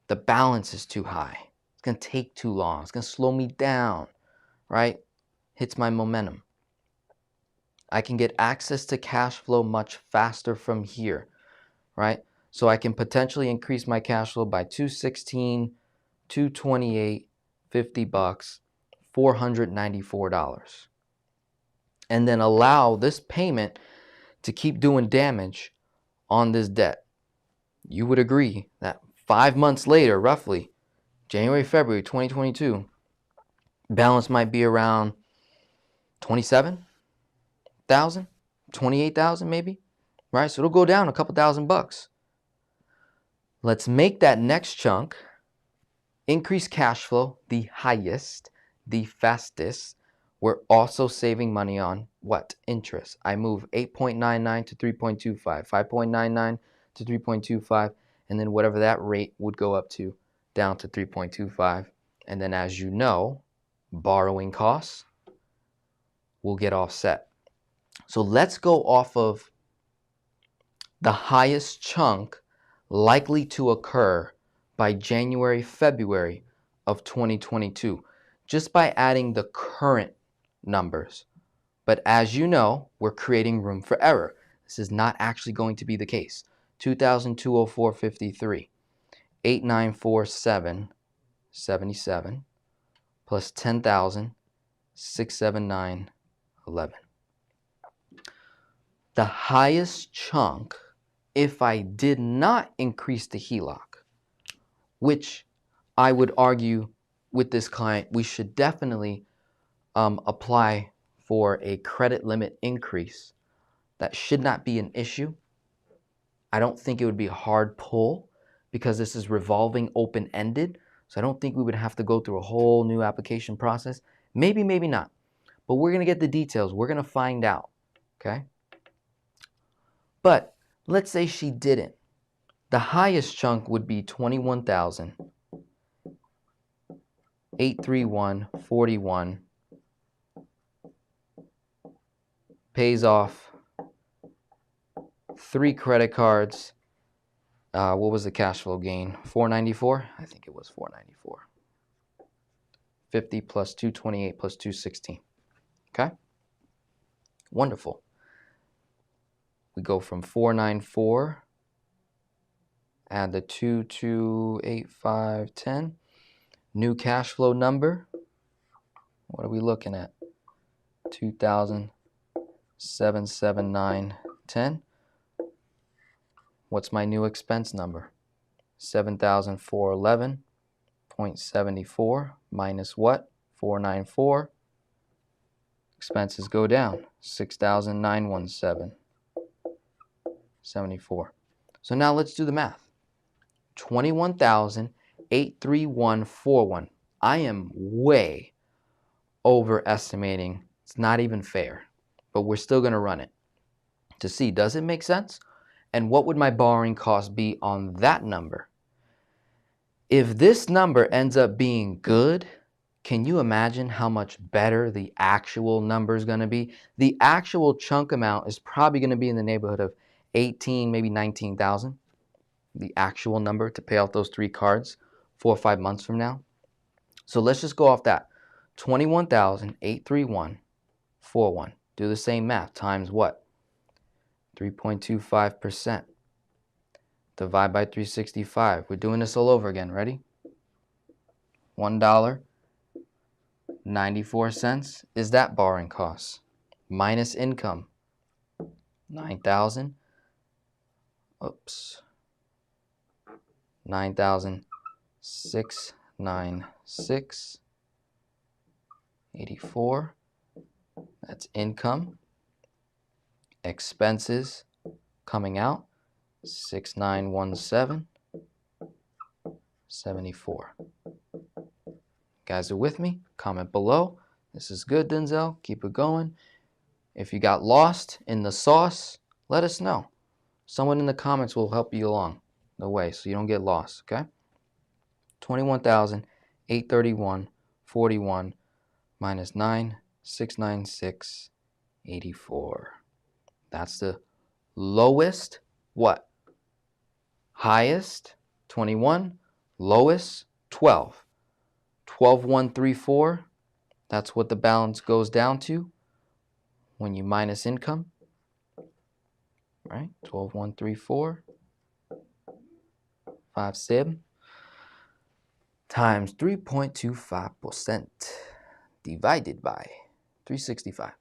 The balance is too high. It's going to take too long. It's going to slow me down, right? hits my momentum. I can get access to cash flow much faster from here, right? So I can potentially increase my cash flow by 216, 228, $50, $494. And then allow this payment to keep doing damage on this debt. You would agree that 5 months later, roughly, January, February 2022, balance might be around 27,000, 28,000 maybe, right? So it'll go down a couple $1,000. Let's make that next chunk increase cash flow the highest, the fastest. We're also saving money on what? Interest. I move 8.99 to 3.25, 5.99 to 3.25, and then whatever that rate would go up to, down to 3.25. And then as you know, borrowing costs will get offset. So let's go off of the highest chunk likely to occur by January, February of 2022, just by adding the current numbers. But as you know, we're creating room for error. This is not actually going to be the case. 2,204.53, 8,947.77, plus 10,679.11. The highest chunk, if I did not increase the HELOC, which I would argue with this client, we should definitely apply for a credit limit increase. That should not be an issue. I don't think it would be a hard pull because this is revolving open-ended. So I don't think we would have to go through a whole new application process. Maybe, maybe not. But we're going to get the details. We're going to find out. Okay? But let's say she didn't. The highest chunk would be $21,831.41. Pays off 3 credit cards. What was the cash flow gain? $494? I think it was $494. 50 plus 228 plus 216. Okay? Wonderful. We go from 494, add the 228510. New cash flow number. What are we looking at? 2,779.10. What's my new expense number? 7,411.74 minus what? 494. Expenses go down. 6,917.74. So now let's do the math. 21,831.41. I am way overestimating. It's not even fair, but we're still going to run it to see, does it make sense? And what would my borrowing cost be on that number? If this number ends up being good, can you imagine how much better the actual number is going to be? The actual chunk amount is probably going to be in the neighborhood of 18, maybe 19,000. The actual number to pay off those 3 cards 4 or 5 months from now. So let's just go off that. 21,831.41. Do the same math times what? 3.25%. Divide by 365. We're doing this all over again. Ready? $1.94 is that borrowing cost. Minus income. 9,000. Oops. 9,696.84. That's income. Expenses coming out 6,917.74. Guys are with me? Comment below. This is good, Denzel. Keep it going. If you got lost in the sauce, let us know. Someone in the comments will help you along the way so you don't get lost, okay? 21,831.41 minus 9,696.84. That's the lowest, what? Highest, 21. Lowest, 12. 12,134. That's what the balance goes down to when you minus income, right? 12,134, 57 times 3.25% divided by 365,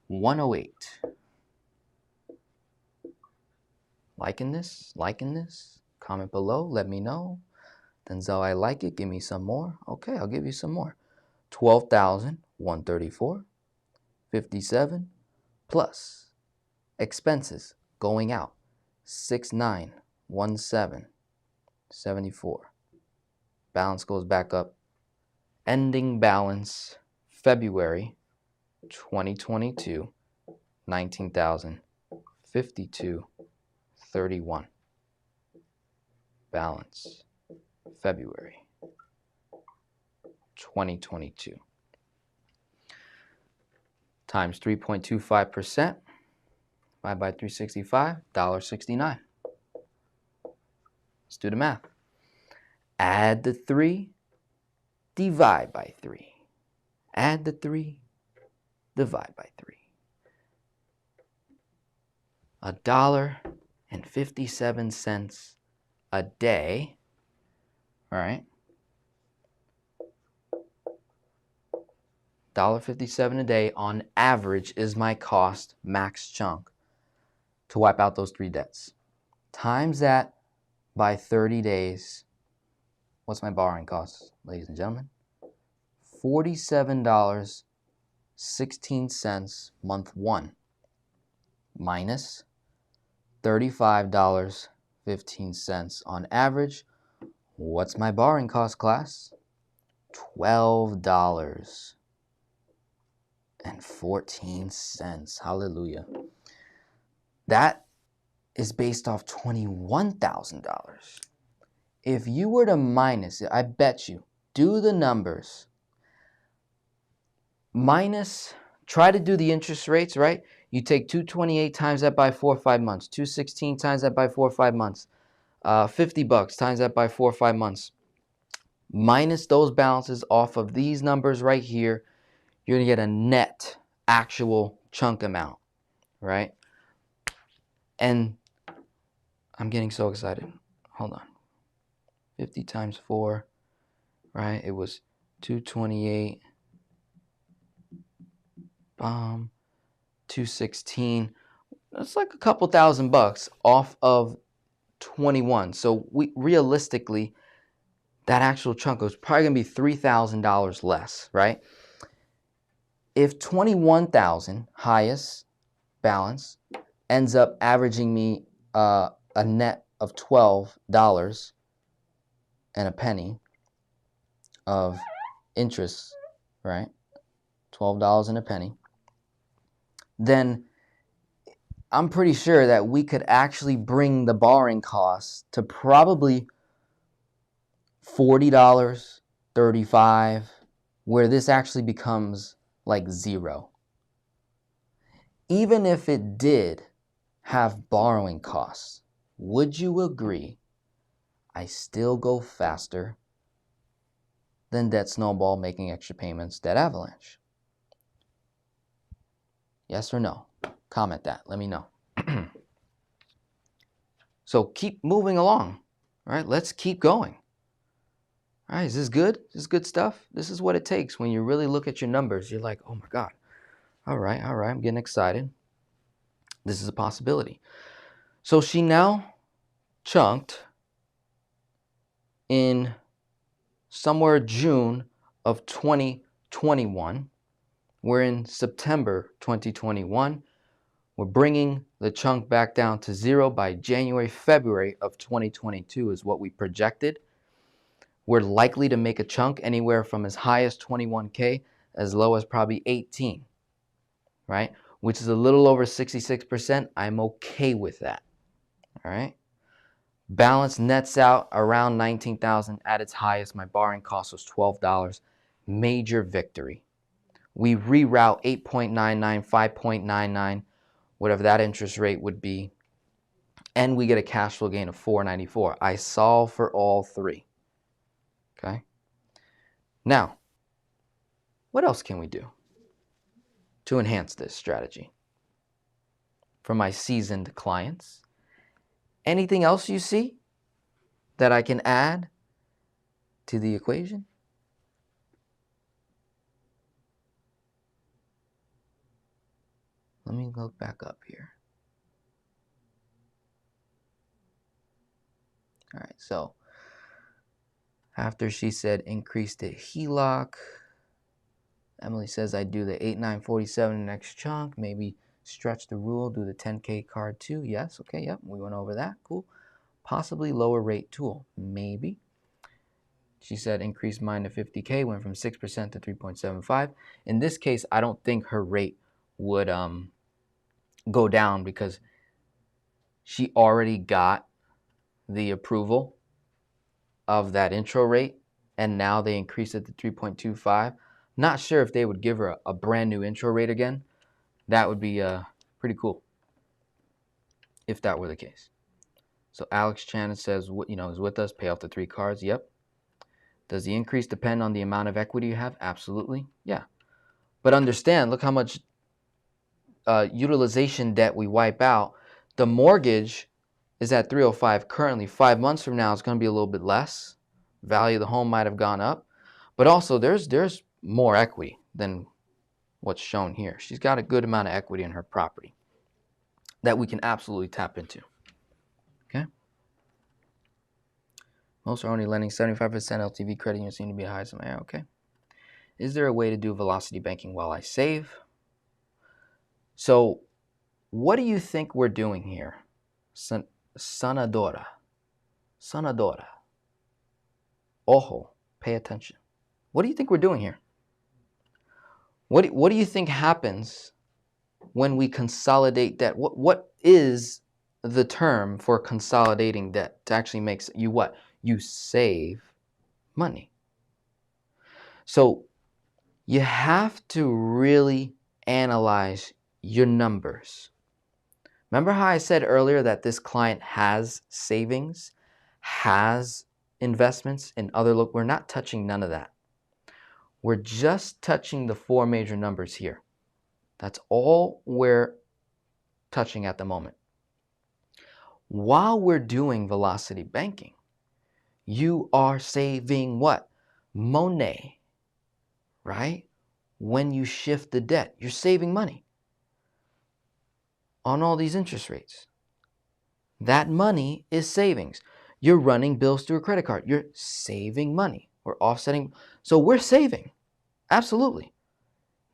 108. Liking this? Liking this? Comment below, let me know. Denzel, I like it. Give me some more. Okay, I'll give you some more. 12,134, 57 plus expenses going out 6,917, 74. Balance goes back up. Ending balance February 2022, 19,052.31. Balance February 2022 times 3.25% divided by 365, $1.69. Let's do the math. Add the 3, divide by 3. Add the 3, divide by 3. $1.57 a day, all right? $1.57 a day on average is my cost, max chunk, to wipe out those 3 debts. Times that by 30 days, what's my borrowing cost, ladies and gentlemen? $47.16 month 1 minus $35.15 on average. What's my borrowing cost, class? $12.14. Hallelujah. That is based off $21,000. If you were to minus it, I bet you, do the numbers. Minus, try to do the interest rates, right? You take 228 times that by 4 or 5 months, 216 times that by 4 or 5 months, $50 times that by 4 or 5 months. Minus those balances off of these numbers right here, you're going to get a net actual chunk amount, right? And I'm getting so excited. Hold on. 50 times 4, right? It was 228, 216. That's like a couple $1,000 off of 21. So we realistically, that actual chunk was probably going to be $3,000 less, right? If 21,000 highest balance ends up averaging me a net of $12 and a penny of interest, right? $12 and a penny. Then I'm pretty sure that we could actually bring the borrowing costs to probably $40, $35, where this actually becomes like zero. Even if it did have borrowing costs, would you agree I still go faster than Debt Snowball making extra payments, Debt Avalanche? Yes or no? Comment that. Let me know. So keep moving along. All right, let's keep going. All right, is this good? Is this good stuff? This is what it takes when you really look at your numbers. You're like, oh my God. All right, I'm getting excited. This is a possibility. So she now chunked in somewhere June of 2021. We're in September 2021. We're bringing the chunk back down to zero by January, February of 2022 is what we projected. We're likely to make a chunk anywhere from as high as 21K, as low as probably 18, right? Which is a little over 66%. I'm okay with that, all right? Balance nets out around 19,000 at its highest. My borrowing cost was $12. Major victory. We reroute 8.99, 5.99, whatever that interest rate would be, and we get a cash flow gain of $4.94. I solve for all three. Okay. Now, What else can we do to enhance this strategy for my seasoned clients? Anything else you see that I can add to the equation? Let me look back up here. All right, so after she said increase the HELOC, Emily says I do the 8947 next chunk, maybe stretch the rule, do the 10K card too. Yes, okay, yep, we went over that. Cool. Possibly lower rate tool, maybe. She said increase mine to 50K, went from 6% to 3.75. In this case, I don't think her rate would go down because she already got the approval of that intro rate, and now they increased it to 3.25. Not sure if they would give her a brand new intro rate again. That would be pretty cool if that were the case. So Alex Chan says, is with us, pay off the 3 cards. Yep. Does the increase depend on the amount of equity you have? Absolutely. Yeah. But understand, look how much utilization debt we wipe out. The mortgage is at 305 currently. 5 months from now, it's going to be a little bit less. Value of the home might have gone up. But also, there's more equity than what's shown here. She's got a good amount of equity in her property that we can absolutely tap into. Okay? Most are only lending 75% LTV credit unions seem to be high. Okay. Is there a way to do velocity banking while I save? So, what do you think we're doing here? Sanadora. Ojo, pay attention. What do you think we're doing here? What do you think happens when we consolidate debt? What is the term for consolidating debt? To actually make you what? You save money. So you have to really analyze your numbers. Remember how I said earlier that this client has savings, has investments in other look? We're not touching none of that. We're just touching the 4 major numbers here. That's all we're touching at the moment. While we're doing velocity banking, you are saving what? Money, right? When you shift the debt, you're saving money on all these interest rates. That money is savings. You're running bills through a credit card. You're saving money. We're offsetting. So we're saving. Absolutely.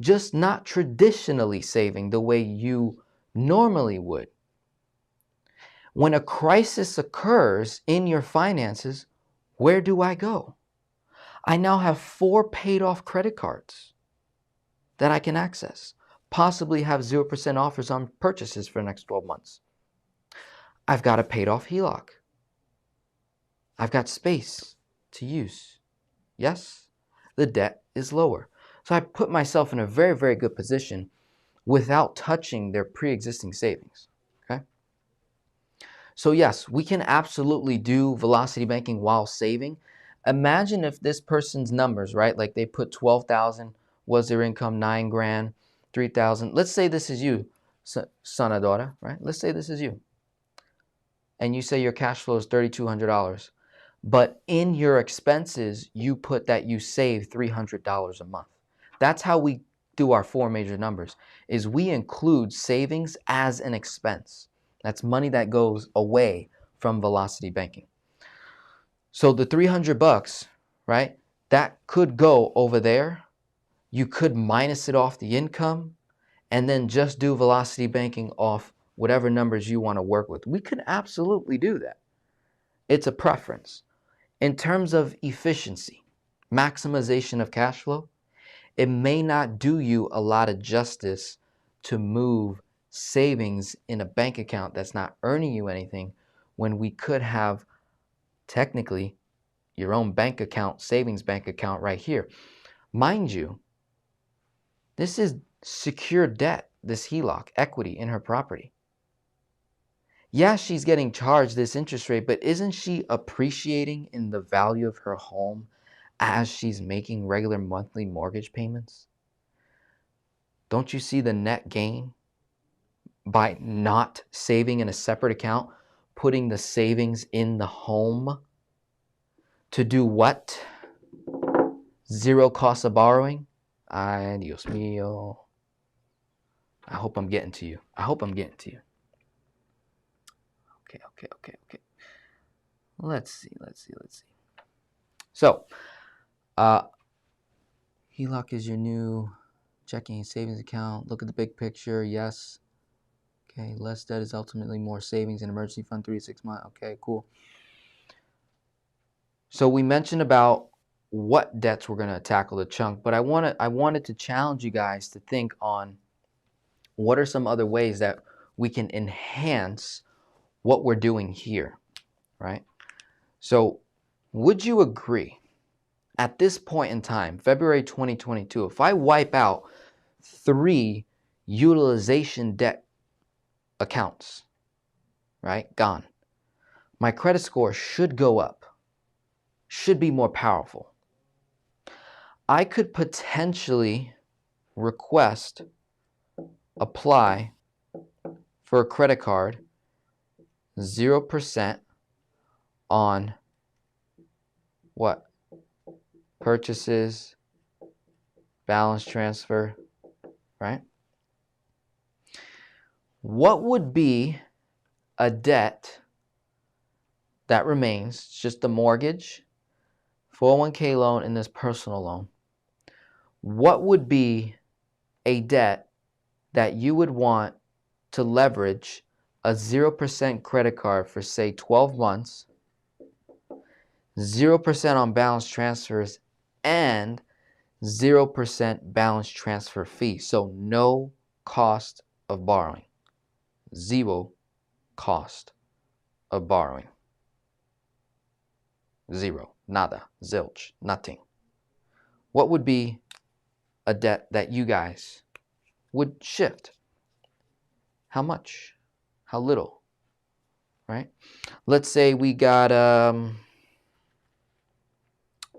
Just not traditionally saving the way you normally would. When a crisis occurs in your finances, where do I go? I now have 4 paid off credit cards that I can access. Possibly have 0% offers on purchases for the next 12 months. I've got a paid off HELOC. I've got space to use. Yes, the debt is lower. So I put myself in a very, very good position without touching their pre-existing savings. Okay. So yes, we can absolutely do velocity banking while saving. Imagine if this person's numbers, right? Like they put 12,000 was their income, 9 grand, 3,000. Let's say this is you, son or daughter, right? Let's say this is you. And you say your cash flow is $3,200. But in your expenses, you put that you save $300 a month. That's how we do our 4 major numbers, is we include savings as an expense. That's money that goes away from velocity banking. So the $300, right, that could go over there. You could minus it off the income and then just do velocity banking off whatever numbers you want to work with. We can absolutely do that. It's a preference. In terms of efficiency, maximization of cash flow, it may not do you a lot of justice to move savings in a bank account that's not earning you anything when we could have technically your own bank account, savings bank account right here. Mind you, this is secure debt, this HELOC, equity in her property. Yeah, she's getting charged this interest rate, but isn't she appreciating in the value of her home as she's making regular monthly mortgage payments? Don't you see the net gain by not saving in a separate account, putting the savings in the home to do what? Zero cost of borrowing? Ay, Dios mío. I hope I'm getting to you. I hope I'm getting to you. Okay. Let's see. So, HELOC is your new checking and savings account. Look at the big picture. Yes. Okay. Less debt is ultimately more savings and emergency fund 3 to 6 months. Okay, cool. So we mentioned about what debts we're going to tackle the chunk, but I wanted to challenge you guys to think on what are some other ways that we can enhance what we're doing here, right? So would you agree at this point in time, February 2022, if I wipe out 3 utilization debt accounts, right, gone, my credit score should go up, should be more powerful. I could potentially request, apply for a credit card, 0% on what? Purchases, balance transfer, right? What would be a debt that remains, just the mortgage, 401k loan, and this personal loan? What would be a debt that you would want to leverage a 0% credit card for, say, 12 months, 0% on balance transfers, and 0% balance transfer fee? So no cost of borrowing. 0 cost of borrowing. 0. Nada. Zilch. Nothing. What would be a debt that you guys would shift? How much? How little? Right? Let's say we got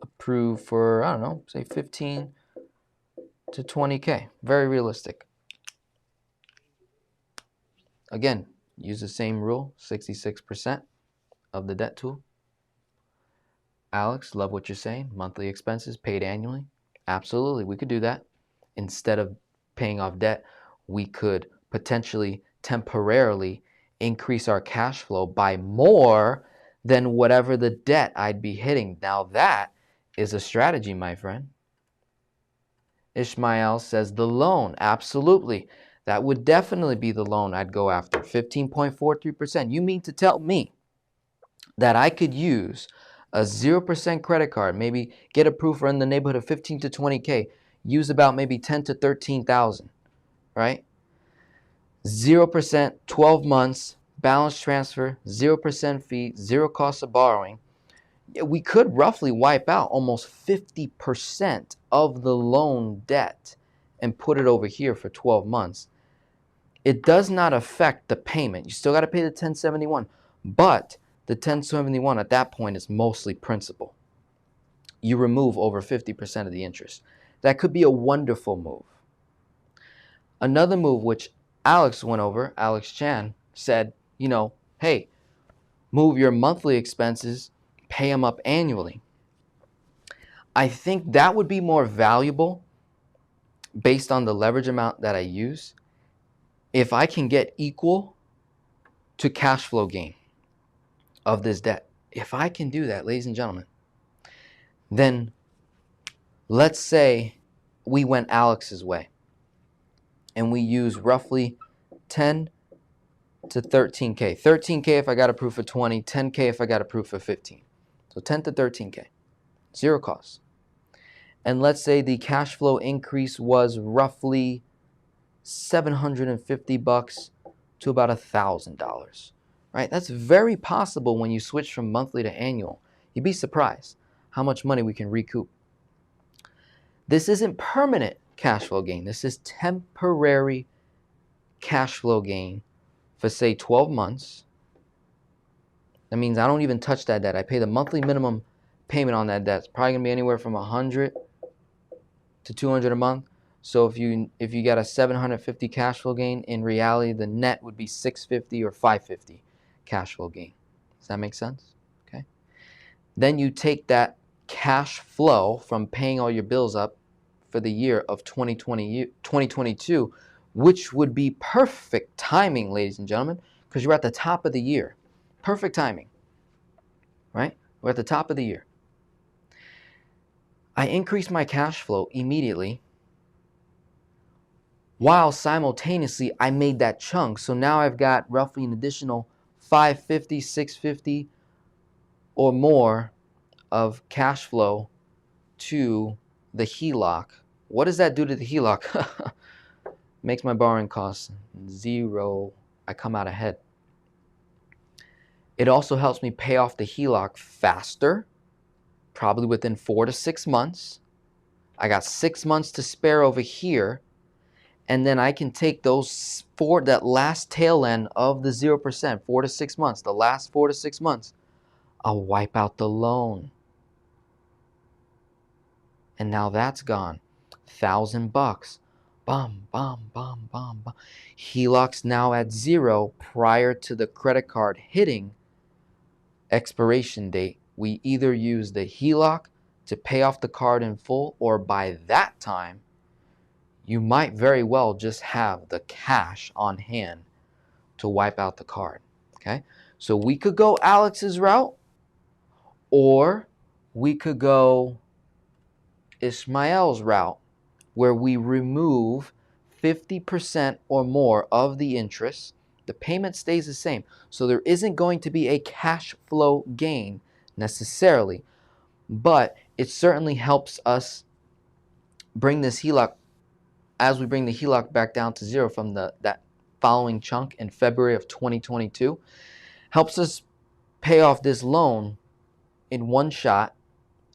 approved for, I don't know, say 15 to 20K. Very realistic. Again, use the same rule, 66% of the debt tool. Alex, love what you're saying. Monthly expenses paid annually. Absolutely, we could do that. Instead of paying off debt, we could potentially temporarily increase our cash flow by more than whatever the debt I'd be hitting. Now that is a strategy, my friend. Ishmael says the loan. Absolutely. That would definitely be the loan I'd go after. 15.43%. You mean to tell me that I could use a 0% credit card, maybe get approved for in the neighborhood of 15 to 20K, use about maybe 10 to 13,000, right? 0%, 12 months, balance transfer, 0% fee, 0 cost of borrowing. We could roughly wipe out almost 50% of the loan debt and put it over here for 12 months. It does not affect the payment. You still got to pay the 1071, but the 1071 at that point is mostly principal. You remove over 50% of the interest. That could be a wonderful move. Another move which Alex went over, Alex Chan, said, hey, move your monthly expenses, pay them up annually. I think that would be more valuable based on the leverage amount that I use if I can get equal to cash flow gain of this debt. If I can do that, ladies and gentlemen, then let's say we went Alex's way and we use roughly 10 to 13K. 13K if I got approved for 20, 10K if I got approved for 15. So 10 to 13K, 0 cost. And let's say the cash flow increase was roughly $750 to about $1,000, right? That's very possible when you switch from monthly to annual. You'd be surprised how much money we can recoup. This isn't permanent cash flow gain. This is temporary cash flow gain for, say, 12 months. That means I don't even touch that debt. I pay the monthly minimum payment on that debt. It's probably gonna be anywhere from $100 to $200 a month. So if you got a $750 cash flow gain, in reality the net would be $650 or $550 cash flow gain. Does that make sense? Okay. Then you take that cash flow from paying all your bills up for the year of 2022, which would be perfect timing, ladies and gentlemen, because you're at the top of the year. Perfect timing, right? We're at the top of the year. I increased my cash flow immediately while simultaneously I made that chunk. So now I've got roughly an additional $550, $650 or more of cash flow to the HELOC. What does that do to the HELOC? Makes my borrowing costs zero. I come out ahead. It also helps me pay off the HELOC faster, probably within 4 to 6 months. I got 6 months to spare over here, and then I can take that last tail end of the 0%, 4 to 6 months, the last 4 to 6 months, I'll wipe out the loan. And now that's gone. $1,000. Bum, bum, bum, bum, bum. HELOC's now at 0 prior to the credit card hitting expiration date. We either use the HELOC to pay off the card in full, or by that time, you might very well just have the cash on hand to wipe out the card. Okay? So we could go Alex's route, or we could go Ishmael's route, where we remove 50% or more of the interest. The payment stays the same. So there isn't going to be a cash flow gain necessarily, but it certainly helps us bring this HELOC, as we bring the HELOC back down to 0 from that following chunk in February of 2022, helps us pay off this loan in one shot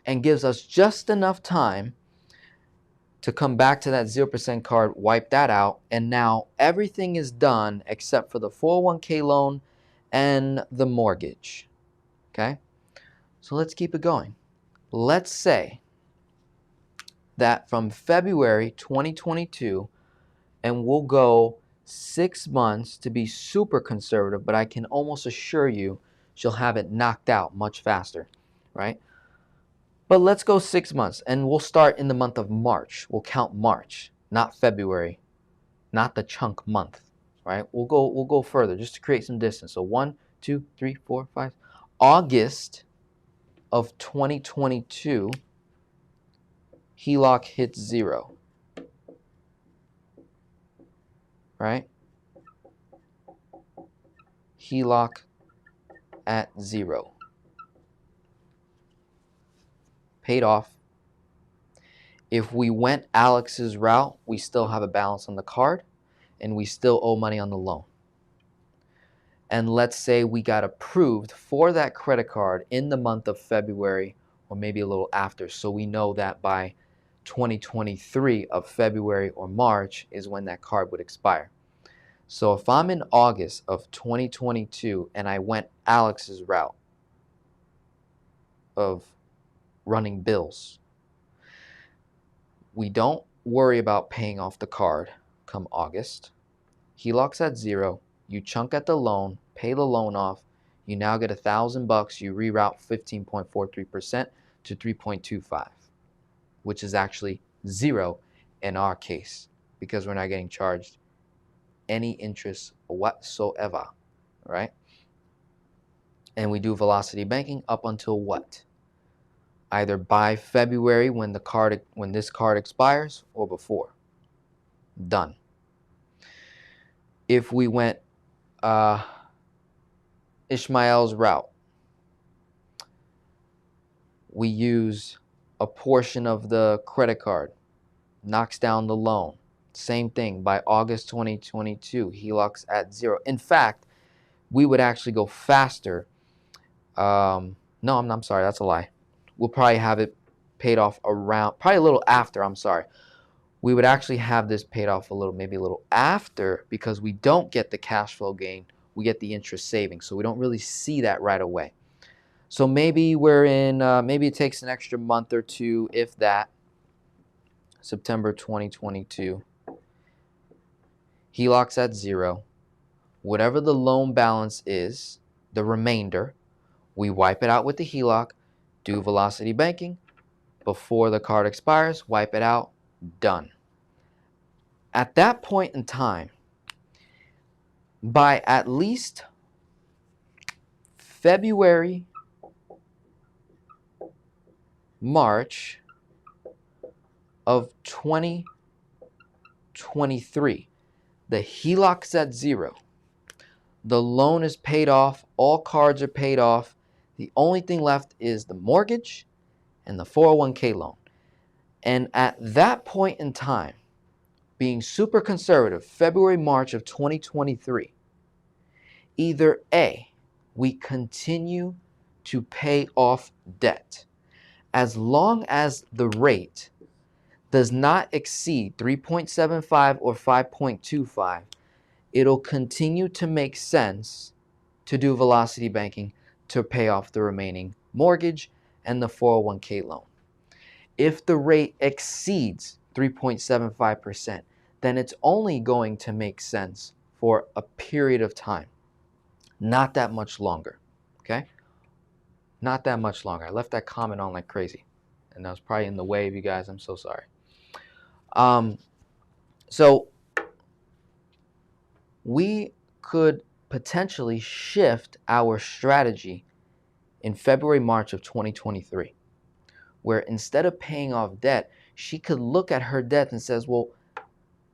and gives us just enough time to come back to that 0% card, wipe that out, and now everything is done except for the 401k loan and the mortgage. Okay? So let's keep it going. Let's say that from February 2022, and we'll go 6 months to be super conservative, but I can almost assure you she'll have it knocked out much faster, right? But let's go 6 months, and we'll start in the month of March. We'll count March, not February, not the chunk month, right? We'll go further just to create some distance. So 1, 2, 3, 4, 5. August of 2022, HELOC hits 0, right? HELOC at 0. Paid off. If we went Alex's route, we still have a balance on the card and we still owe money on the loan. And let's say we got approved for that credit card in the month of February, or maybe a little after. So we know that by 2023 of February or March is when that card would expire. So if I'm in August of 2022 and I went Alex's route of running bills, we don't worry about paying off the card come August. HELOC's at 0. You chunk at the loan, pay the loan off. You now get $1,000. You reroute 15.43% to 3.25, which is actually 0 in our case because we're not getting charged any interest whatsoever, right? And we do velocity banking up until what? Either by February when this card expires, or before. Done. If we went Ishmael's route, we use a portion of the credit card, knocks down the loan. Same thing, by August 2022, HELOC's at 0. In fact, we would actually go faster. No, I'm sorry, that's a lie. We'll probably have it paid off probably a little after, I'm sorry. We would actually have this paid off maybe a little after, because we don't get the cash flow gain, we get the interest savings. So we don't really see that right away. So maybe we're in, maybe it takes an extra month or two, if that, September 2022. HELOC's at 0. Whatever the loan balance is, the remainder, we wipe it out with the HELOC, do velocity banking. Before the card expires, wipe it out, done. At that point in time, by at least February, March of 2023, the HELOC's at 0. The loan is paid off. All cards are paid off. The only thing left is the mortgage and the 401k loan. And at that point in time, being super conservative, February, March of 2023, either A, we continue to pay off debt as long as the rate does not exceed 3.75 or 5.25, it'll continue to make sense to do velocity banking to pay off the remaining mortgage and the 401k loan. If the rate exceeds 3.75%, then it's only going to make sense for a period of time, not that much longer, okay? Not that much longer. I left that comment on like crazy, and that was probably in the way of you guys. I'm so sorry. So we could potentially shift our strategy in February, March of 2023, where instead of paying off debt, she could look at her debt and says, well,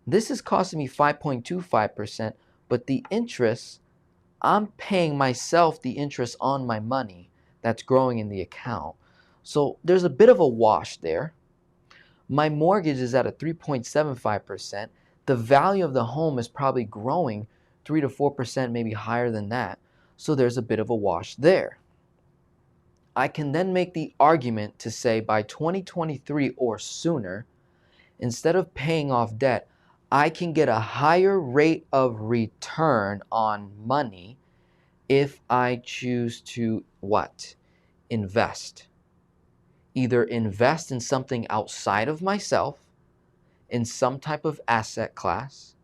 this is costing me 5.25%, but the interest, I'm paying myself the interest on my money that's growing in the account. So there's a bit of a wash there. My mortgage is at a 3.75%. The value of the home is probably growing 3 to 4%, maybe higher than that. So there's a bit of a wash there. I can then make the argument to say by 2023 or sooner, instead of paying off debt, I can get a higher rate of return on money if I choose to what? Invest. Either invest in something outside of myself, in some type of asset class.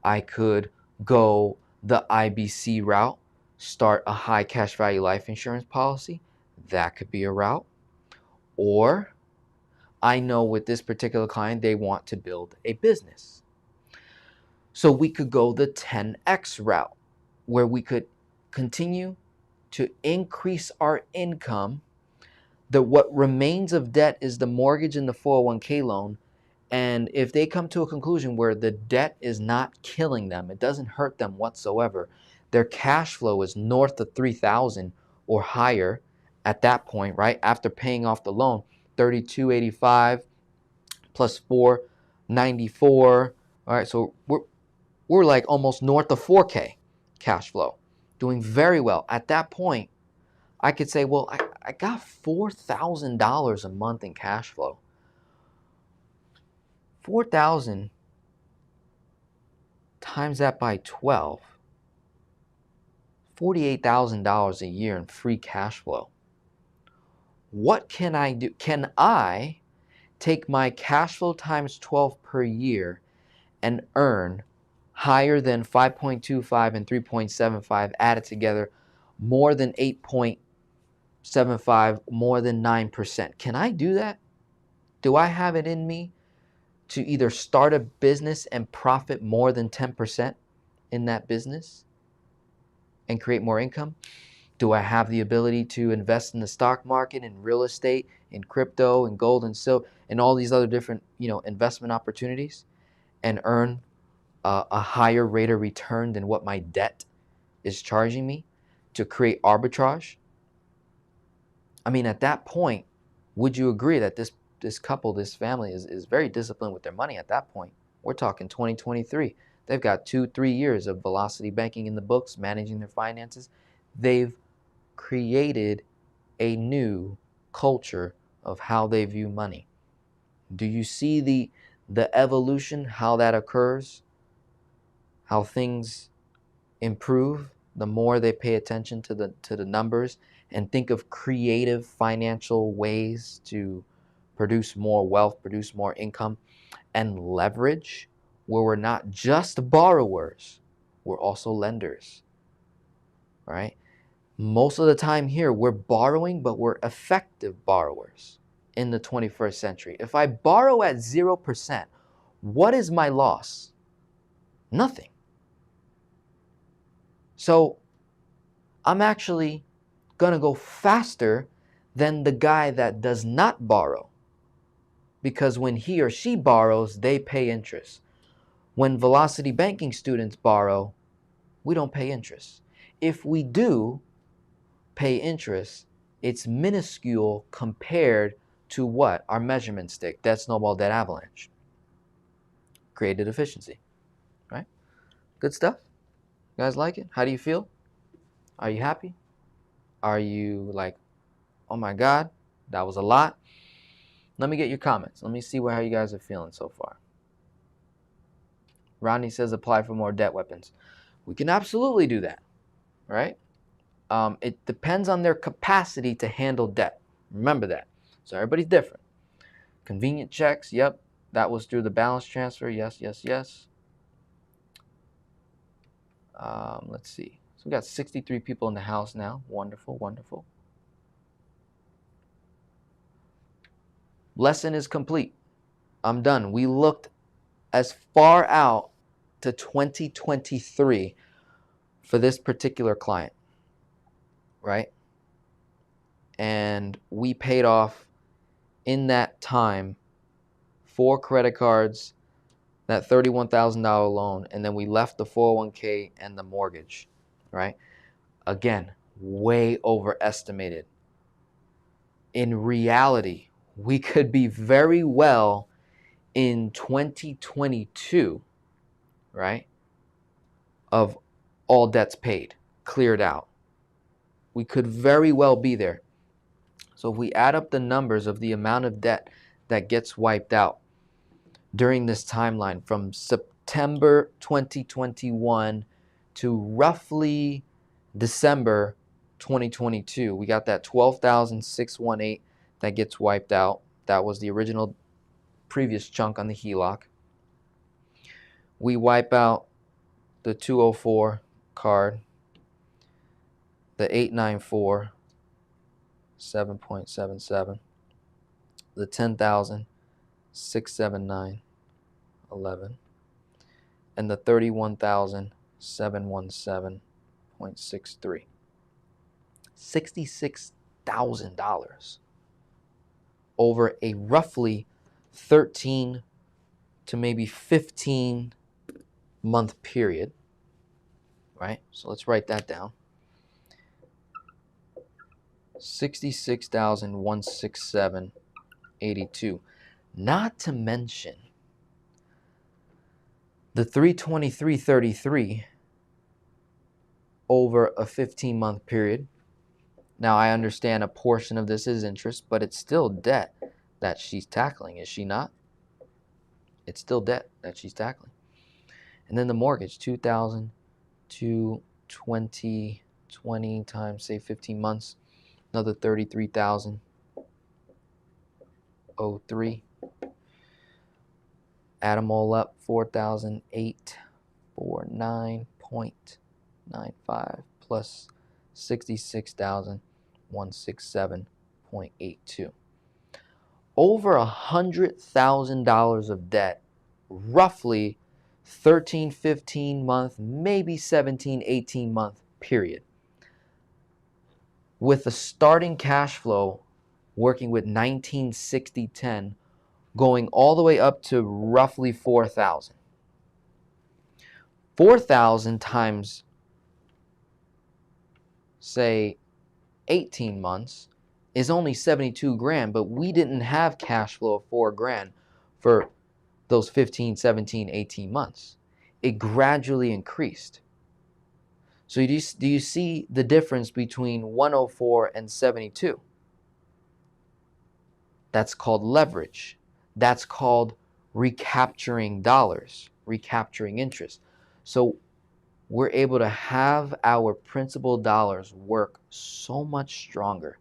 I could go the IBC route, start a high cash value life insurance policy. That could be a route. Or I know with this particular client, they want to build a business. So we could go the 10X route, where we could continue to increase our income. What remains of debt is the mortgage and the 401k loan. And if they come to a conclusion where the debt is not killing them, it doesn't hurt them whatsoever, their cash flow is north of 3,000 or higher at that point, right? After paying off the loan, 3285 plus 494. All right, so we're like almost north of 4K cash flow, doing very well. At that point, I could say, well, I got $4,000 a month in cash flow. 4,000 times that by 12, $48,000 a year in free cash flow. What can I do? Can I take my cash flow times 12 per year and earn higher than 5.25 and 3.75 added together, more than 8.75, more than 9%? Can I do that? Do I have it in me to either start a business and profit more than 10% in that business and create more income? Do I have the ability to invest in the stock market, in real estate, in crypto, in gold and silver, and all these other different, investment opportunities, and earn a higher rate of return than what my debt is charging me to create arbitrage? I mean, at that point, would you agree that this couple, this family is very disciplined with their money at that point? We're talking 2023. They've got 2-3 years of velocity banking in the books, managing their finances. They've created a new culture of how they view money. Do you see the evolution, how that occurs, how things improve the more they pay attention to the numbers and think of creative financial ways to produce more wealth, produce more income, and leverage, where we're not just borrowers, we're also lenders, right? Most of the time here, we're borrowing, but we're effective borrowers in the 21st century. If I borrow at 0%, what is my loss? Nothing. So I'm actually going to go faster than the guy that does not borrow, because when he or she borrows, they pay interest. When velocity banking students borrow, we don't pay interest. If we do pay interest, it's minuscule compared to what? Our measurement stick, debt snowball, debt avalanche. Created efficiency, right? Good stuff. You guys like it? How do you feel? Are you happy? Are you like, oh my God, that was a lot? Let me get your comments. Let me see how you guys are feeling so far. Rodney says apply for more debt weapons. We can absolutely do that, right? It depends on their capacity to handle debt. Remember that. So everybody's different. Convenient checks, yep. That was through the balance transfer. Yes, yes, yes. Let's see. So we got 63 people in the house now. Wonderful, wonderful. Lesson is complete. I'm done. We looked as far out to 2023 for this particular client, right? And we paid off in that time 4 credit cards, that $31,000 loan, and then we left the 401k and the mortgage, right? Again, way overestimated. In reality, we could be very well in 2022, right, of all debts paid, cleared out. We could very well be there. So if we add up the numbers of the amount of debt that gets wiped out during this timeline from September 2021 to roughly December 2022, we got that 12,618 that gets wiped out. That was the original previous chunk on the HELOC. We wipe out the 204 card, the 894, 7.77, the 10,000, 679.11, and the 31,717.63. $66,000 over a roughly 13 to maybe 15 month period, right? So let's write that down. 66,167.82. Not to mention the 323.33 over a 15-month period. Now I understand a portion of this is interest, but it's still debt that she's tackling, is she not? It's still debt that she's tackling. And then the mortgage, 2,000 to 20 times, say 15 months, another 33,003. Add them all up, 4,849.95 plus 66,167.82. Over $100,000 of debt, roughly 13, 15 month, maybe 17, 18 month period. With a starting cash flow working with 1960-10 going all the way up to roughly 4,000. 4,000 times, say, 18 months is only 72 grand, but we didn't have cash flow of 4 grand for those 15, 17, 18 months. It gradually increased. So do you see the difference between 104 and 72? That's called leverage. That's called recapturing dollars, recapturing interest. So we're able to have our principal dollars work so much stronger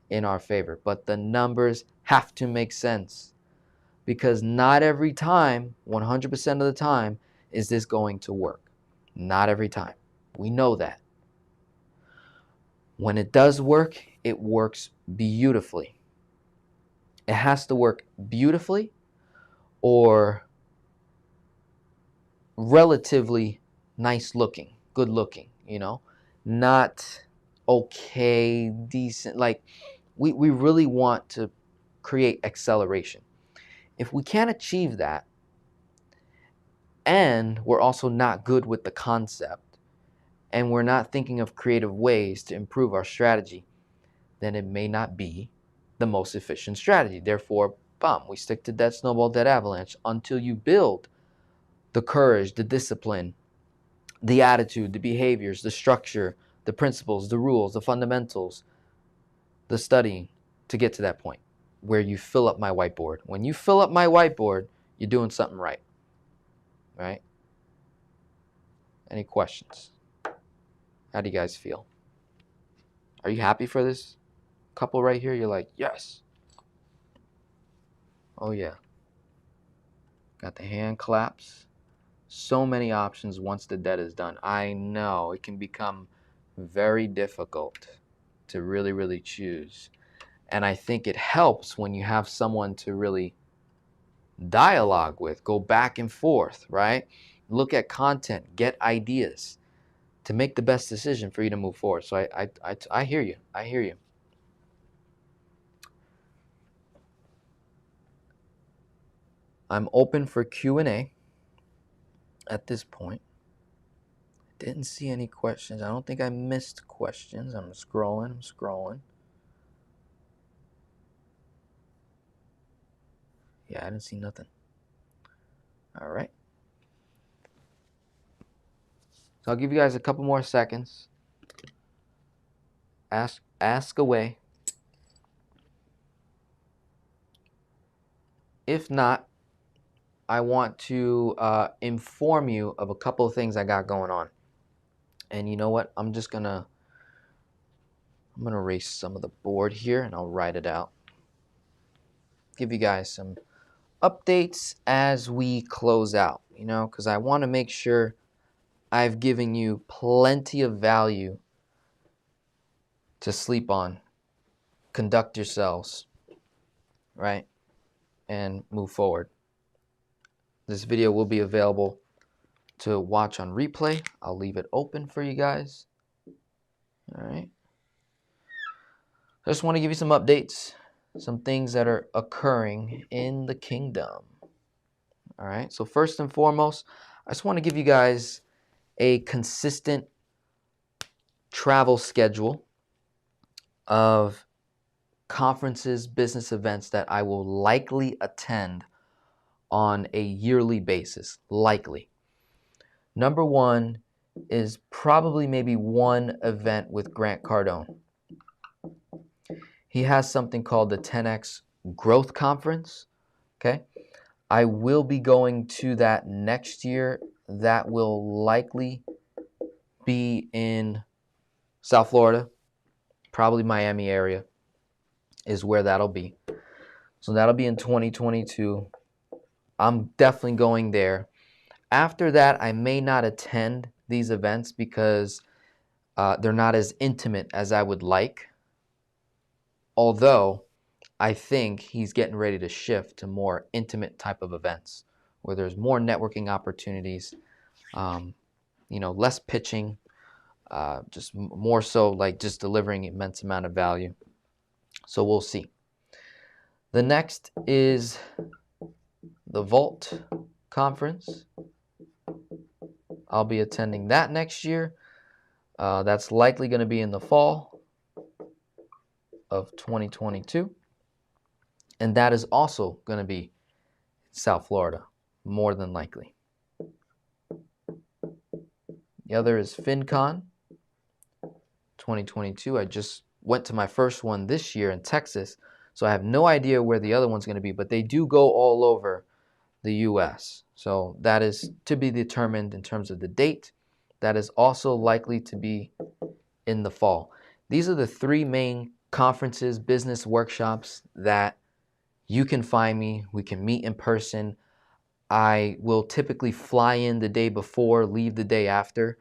in our favor. But the numbers have to make sense, because not every time, 100% of the time, is this going to work. Not every time. We know that. When it does work, it works beautifully. It has to work beautifully or relatively nice looking, good looking, not okay, decent. Like we really want to create acceleration. If we can't achieve that, and we're also not good with the concept, and we're not thinking of creative ways to improve our strategy, then it may not be the most efficient strategy. Therefore, we stick to dead snowball, dead avalanche until you build the courage, the discipline, the attitude, the behaviors, the structure, the principles, the rules, the fundamentals, the studying to get to that point where you fill up my whiteboard. When you fill up my whiteboard, you're doing something right. Right? Any questions? How do you guys feel? Are you happy for this couple right here? You're like, yes. Oh, yeah. Got the hand claps. So many options once the debt is done. I know it can become very difficult to really, really choose. And I think it helps when you have someone to really dialogue with, go back and forth, right? Look at content, get ideas to make the best decision for you to move forward. So I hear you. I hear you. I'm open for Q&A at this point. Didn't see any questions. I don't think I missed questions. I'm scrolling. Yeah, I didn't see nothing. All right. So I'll give you guys a couple more seconds. Ask away. If not, I want to inform you of a couple of things I got going on. And you know what? I'm gonna erase some of the board here and I'll write it out. Give you guys some updates as we close out, because I want to make sure I've given you plenty of value to sleep on, conduct yourselves, right? And move forward. This video will be available to watch on replay. I'll leave it open for you guys. All right. I just want to give you some updates, some things that are occurring in the kingdom. All right. So first and foremost, I just want to give you guys a consistent travel schedule of conferences, business events that I will likely attend on a yearly basis, likely. Number one is probably maybe one event with Grant Cardone. He has something called the 10X Growth Conference, okay? I will be going to that next year. That will likely be in South Florida, probably Miami area is where that'll be. So that'll be in 2022. I'm definitely going there. After that, I may not attend these events because they're not as intimate as I would like. Although I think he's getting ready to shift to more intimate type of events where there's more networking opportunities, less pitching, just more so like just delivering immense amount of value. So we'll see. The next is the Vault Conference. I'll be attending that next year. That's likely going to be in the fall of 2022. And that is also going to be South Florida, more than likely. The other is FinCon 2022. I just went to my first one this year in Texas, so I have no idea where the other one's going to be, but they do go all over the U.S. So that is to be determined in terms of the date. that is also likely to be in the fall. These are the 3 main conferences, business workshops that you can find me. We can meet in person. I will typically fly in the day before, leave the day after,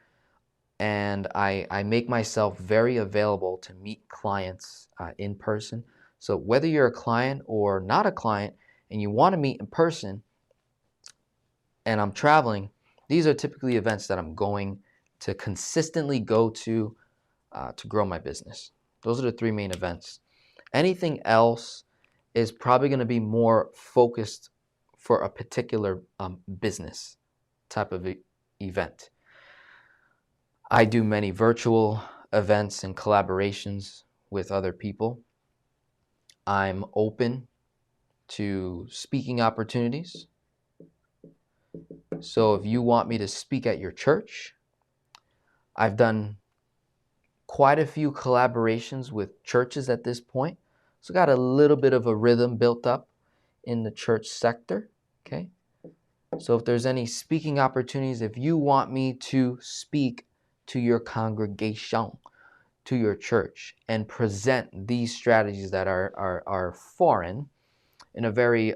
and I make myself very available to meet clients in person. So whether you're a client or not a client and you want to meet in person and I'm traveling, these are typically events that I'm going to consistently go to grow my business. Those are the 3 main events. Anything else is probably going to be more focused for a particular business type of event. I do many virtual events and collaborations with other people. I'm open to speaking opportunities. So if you want me to speak at your church, I've done quite a few collaborations with churches at this point. So got a little bit of a rhythm built up in the church sector, okay? So if there's any speaking opportunities, if you want me to speak to your congregation, to your church, and present these strategies that are foreign in a very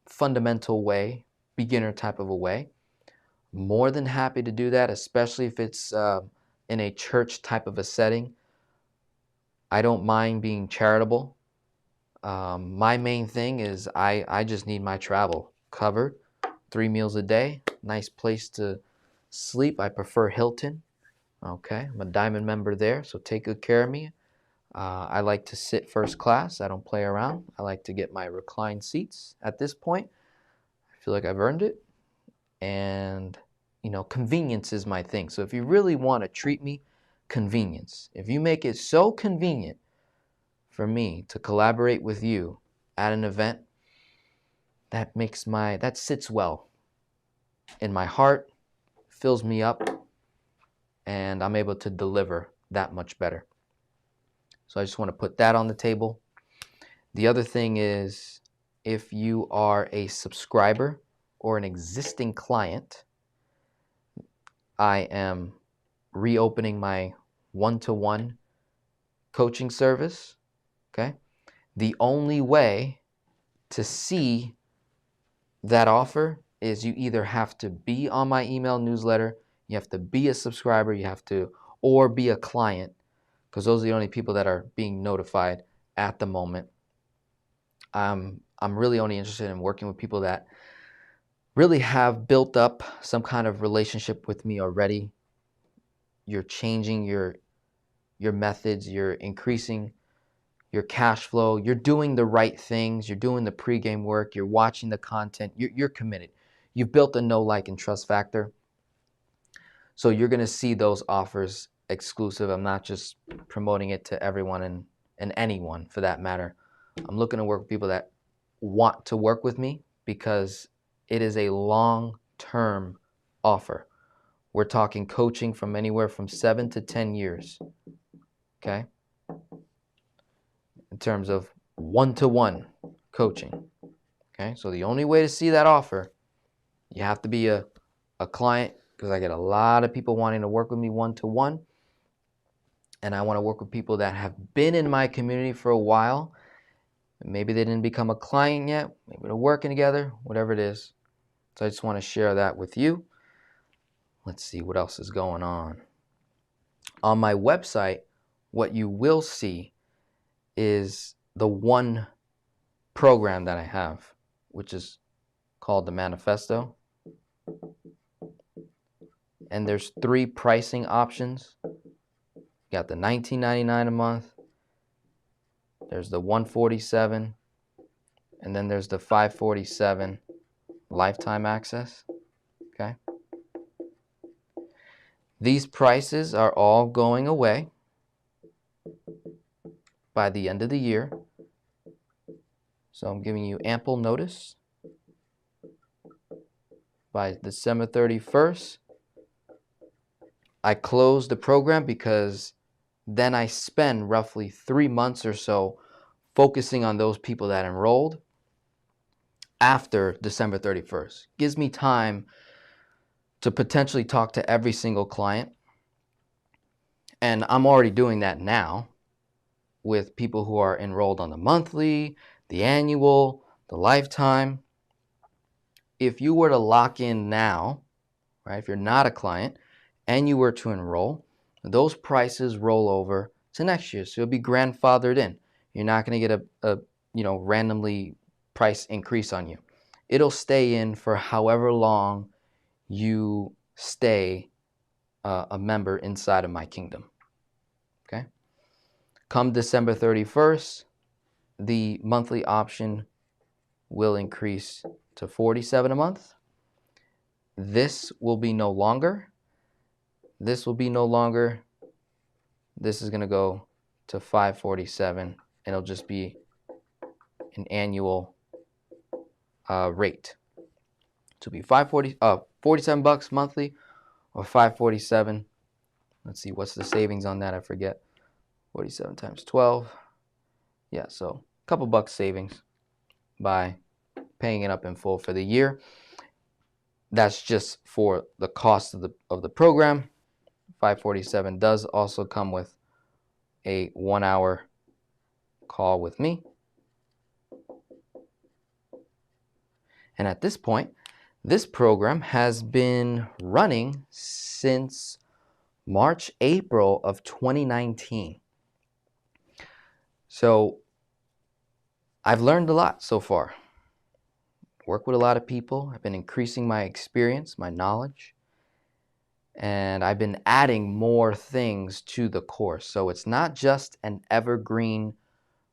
fundamental way, beginner type of a way, more than happy to do that, especially if it's in a church type of a setting. I don't mind being charitable. My main thing is I just need my travel covered. 3 meals a day, nice place to sleep. I prefer Hilton. Okay, I'm a Diamond member there, so take good care of me. I like to sit first class. I don't play around. I like to get my reclined seats. At this point, I feel like I've earned it. And, convenience is my thing. So if you really want to treat me, convenience. If you make it so convenient for me to collaborate with you at an event, that sits well in my heart, fills me up, and I'm able to deliver that much better. So I just want to put that on the table. The other thing is, if you are a subscriber or an existing client, I am reopening my one-to-one coaching service, okay? The only way to see that offer is you either have to be on my email newsletter, you have to be a subscriber, or be a client, because those are the only people that are being notified at the moment. I'm really only interested in working with people that really have built up some kind of relationship with me already. You're changing your methods, you're increasing your cash flow, you're doing the right things, you're doing the pregame work, you're watching the content, you're committed. You've built a know, like, and trust factor. So you're going to see those offers exclusive. I'm not just promoting it to everyone and anyone for that matter. I'm looking to work with people that want to work with me because it is a long-term offer. We're talking coaching from anywhere from 7 to 10 years, okay? In terms of one-to-one coaching, okay? So the only way to see that offer, you have to be a client, because I get a lot of people wanting to work with me one-to-one, and I want to work with people that have been in my community for a while. Maybe they didn't become a client yet, maybe they're working together, whatever it is. So I just want to share that with you. Let's see what else is going on. On my website, what you will see is the one program that I have, which is called the Manifesto. And there's 3 pricing options. You got the $19.99 a month, there's the $147, and then there's the $547 lifetime access. Okay. These prices are all going away by the end of the year. So I'm giving you ample notice. By December 31st, I close the program, because then I spend roughly 3 months or so focusing on those people that enrolled after December 31st. Gives me time to potentially talk to every single client. And I'm already doing that now with people who are enrolled on the monthly, the annual, the lifetime. If you were to lock in now, right, if you're not a client and you were to enroll, those prices roll over to next year. So you'll be grandfathered in. You're not going to get a randomly price increase on you. It'll stay in for however long you stay a member inside of my kingdom. Okay. Come December 31st, the monthly option will increase to $47 a month. This will be no longer. This will be no longer. This is going to go to $547, and it'll just be an annual rate. To be $47 monthly or $547. Let's see, what's the savings on that? I forget. 47 times 12. Yeah, so a couple bucks savings by paying it up in full for the year. That's just for the cost of the program. $547 does also come with a 1 hour call with me. And at this point, this program has been running since March, April of 2019. So I've learned a lot so far. Work with a lot of people. I've been increasing my experience, my knowledge, and I've been adding more things to the course. So it's not just an evergreen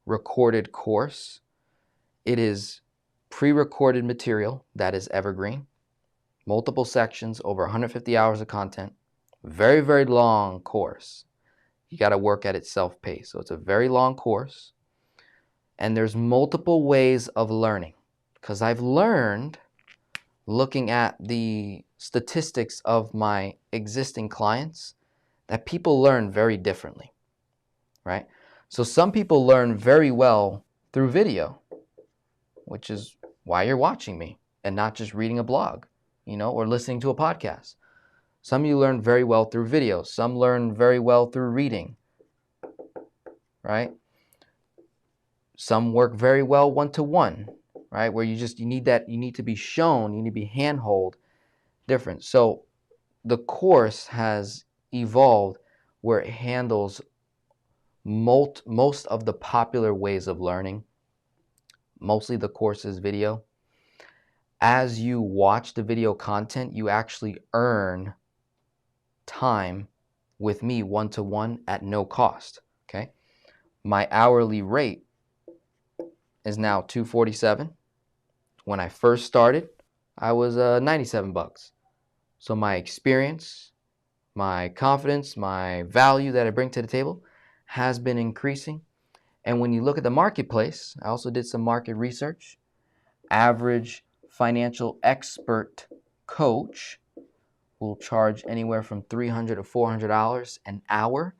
recorded course. It is pre-recorded material that is evergreen, multiple sections, over 150 hours of content, very, very long course. You got to work at it self-paced. So it's a very long course, and there's multiple ways of learning, because I've learned looking at the statistics of my existing clients that people learn very differently, right? So some people learn very well through video, which is why you're watching me and not just reading a blog, or listening to a podcast. Some of you learn very well through video. Some learn very well through reading, right? Some work very well one-to-one, right? Where you need to be shown, you need to be handhold, different. So the course has evolved where it handles most of the popular ways of learning. Mostly the course is video. As you watch the video content, you actually earn time with me one-to-one at no cost. Okay. My hourly rate is now $247. When I first started, I was $97. So my experience, my confidence, my value that I bring to the table has been increasing. And when you look at the marketplace, I also did some market research. Average financial expert coach will charge anywhere from $300 to $400 an hour.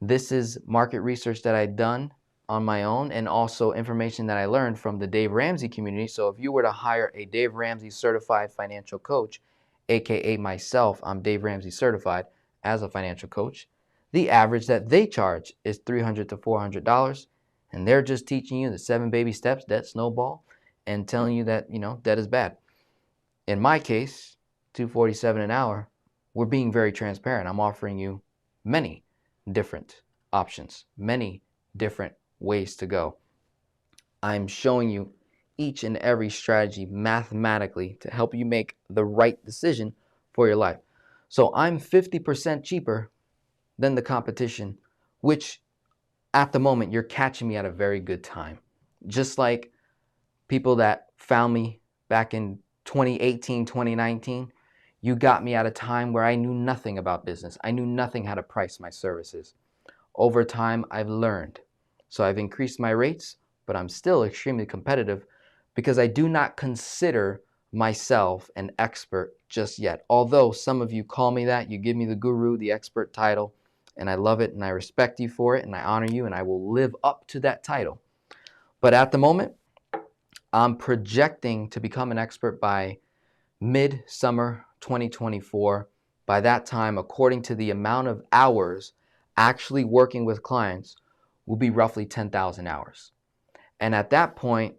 This is market research that I've done on my own, and also information that I learned from the Dave Ramsey community. So if you were to hire a Dave Ramsey certified financial coach, aka myself, I'm Dave Ramsey certified as a financial coach, the average that they charge is $300 to $400, and they're just teaching you the 7 baby steps, debt snowball, and telling you that debt is bad. In my case, $247 an hour, we're being very transparent. I'm offering you many different options, many different ways to go. I'm showing you each and every strategy mathematically to help you make the right decision for your life. So I'm 50% cheaper than the competition, which at the moment you're catching me at a very good time. Just like people that found me back in 2018, 2019, you got me at a time where I knew nothing about business. I knew nothing how to price my services. Over time, I've learned. So I've increased my rates, but I'm still extremely competitive because I do not consider myself an expert just yet. Although some of you call me that, you give me the guru, the expert title, and I love it and I respect you for it and I honor you and I will live up to that title. But at the moment, I'm projecting to become an expert by mid-summer 2024. By that time, according to the amount of hours actually working with clients, will be roughly 10,000 hours. And at that point,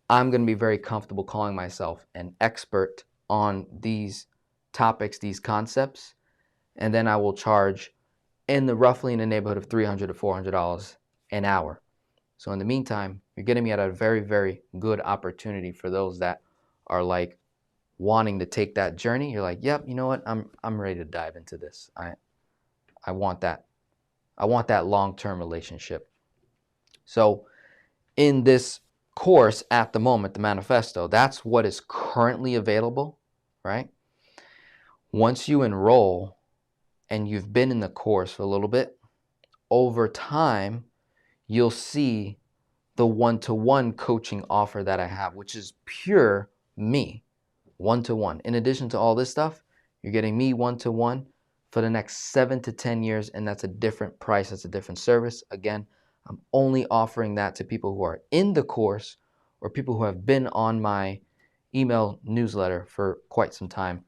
I'm going to be very comfortable calling myself an expert on these topics, these concepts, and then I will charge roughly in the neighborhood of $300 to $400 an hour. So in the meantime, you're getting me at a very, very good opportunity for those that are like wanting to take that journey. You're like, yep, you know what? I'm ready to dive into this. I want that. I want that long-term relationship. So in this course at the moment, the manifesto, that's what is currently available, right? Once you enroll and you've been in the course for a little bit, over time, you'll see the one-to-one coaching offer that I have, which is pure me, one-to-one. In addition to all this stuff, you're getting me one-to-one for the next 7 to 10 years, and that's a different price, that's a different service. Again, I'm only offering that to people who are in the course or people who have been on my email newsletter for quite some time.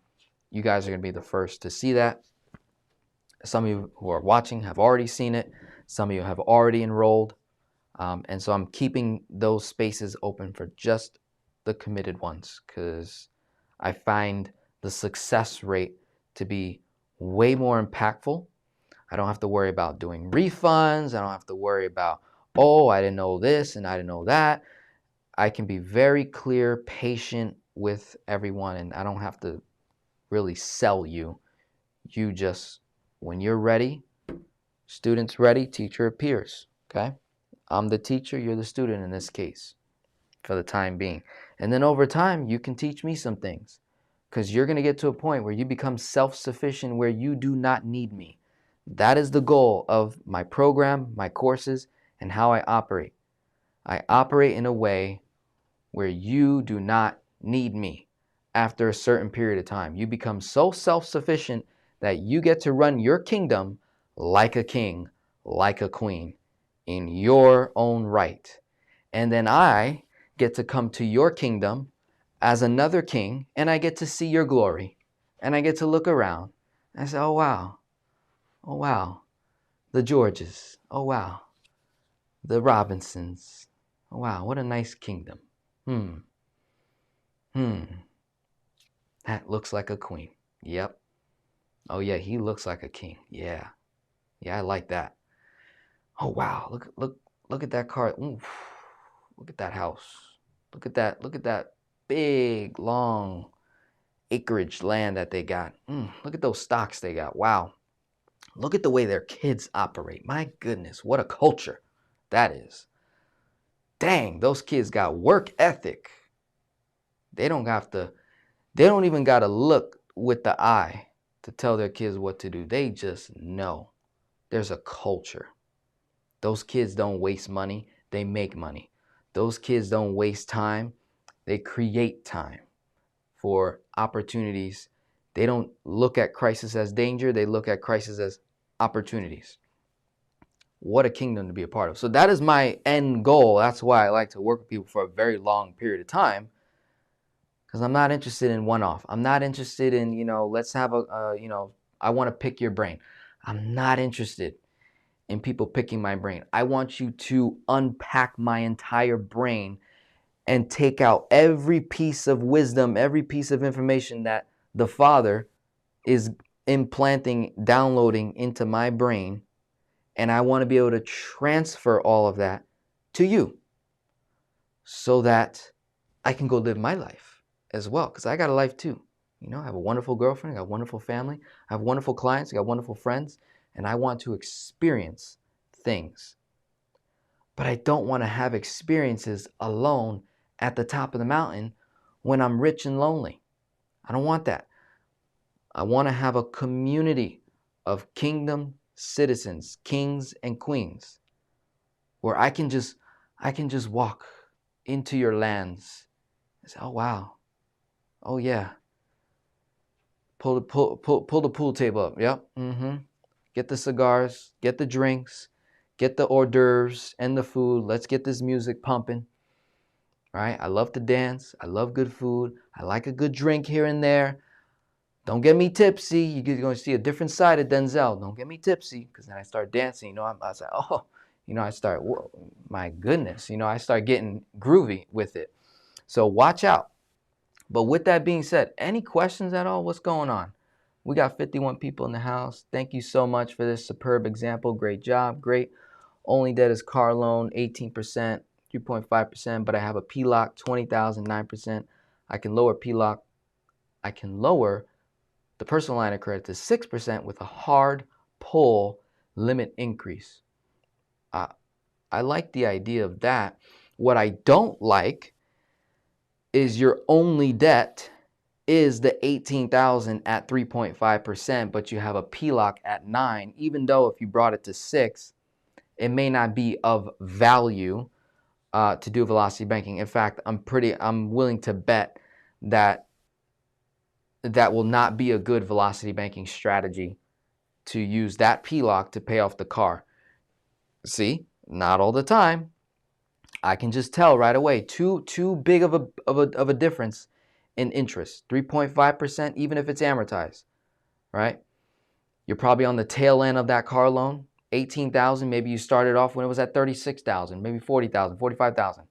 You guys are going to be the first to see that. Some of you who are watching have already seen it. Some of you have already enrolled. And so I'm keeping those spaces open for just the committed ones because I find the success rate to be way more impactful. I don't have to worry about doing refunds. I don't have to worry about, oh, I didn't know this and I didn't know that. I can be very clear, patient with everyone, and I don't have to really sell you. You just, when you're ready, student's ready, teacher appears, okay? I'm the teacher, you're the student in this case for the time being. And then over time, you can teach me some things because you're going to get to a point where you become self-sufficient where you do not need me. That is the goal of my program, my courses, and how I operate. I operate in a way where you do not need me. After a certain period of time, you become so self-sufficient that you get to run your kingdom like a king, like a queen, in your own right. And then I get to come to your kingdom as another king, and I get to see your glory, and I get to look around. I say, oh wow, the Georges, oh wow, the Robinsons, oh wow, what a nice kingdom. That looks like a queen. Yep. Oh yeah, he looks like a king. Yeah, I like that. Oh wow, look at that car. Oof. Look at that house. Look at that big long acreage land that they got. Look at those stocks they got. Wow. Look at the way their kids operate. My goodness, what a culture that is. Dang, those kids got work ethic. They don't even got to look with the eye to tell their kids what to do. They just know. There's a culture. Those kids don't waste money, they make money. Those kids don't waste time, they create time for opportunities. They don't look at crisis as danger, they look at crisis as opportunities. What a kingdom to be a part of. So that is my end goal. That's why I like to work with people for a very long period of time, because I'm not interested in one-off. I'm not interested in, let's have I want to pick your brain. I'm not interested in people picking my brain. I want you to unpack my entire brain and take out every piece of wisdom, every piece of information that the Father is implanting, downloading into my brain. And I want to be able to transfer all of that to you so that I can go live my life as well. Because I got a life too. I have a wonderful girlfriend, I got a wonderful family, I have wonderful clients, I got wonderful friends, and I want to experience things. But I don't want to have experiences alone at the top of the mountain when I'm rich and lonely. I don't want that. I want to have a community of kingdom citizens, kings and queens, where I can just walk into your lands and say, oh wow, oh yeah. Pull the pool table up. Yep. Get the cigars, get the drinks, get the hors d'oeuvres and the food. Let's get this music pumping. All right? I love to dance. I love good food. I like a good drink here and there. Don't get me tipsy. You're going to see a different side of Denzel. Don't get me tipsy, because then I start dancing. I was like, oh, I start, whoa, my goodness. I start getting groovy with it. So watch out. But with that being said, any questions at all? What's going on? We got 51 people in the house. Thank you so much for this superb example. Great job. Great. Only debt is car loan, 18%, 3.5%, but I have a PLOC, 20,000, 9%. I can lower PLOC. I can lower the personal line of credit to 6% with a hard pull limit increase. I like the idea of that. What I don't like is your only debt is the 18,000 at 3.5%, but you have a PLOC at 9. Even though if you brought it to 6, it may not be of value to do velocity banking. In fact, I'm willing to bet that will not be a good velocity banking strategy to use that PLOC to pay off the car. See, not all the time. I can just tell right away. Too big of a difference in interest. 3.5%, even if it's amortized, right? You're probably on the tail end of that car loan. 18,000. Maybe you started off when it was at 36,000, maybe 40,000, 45,000.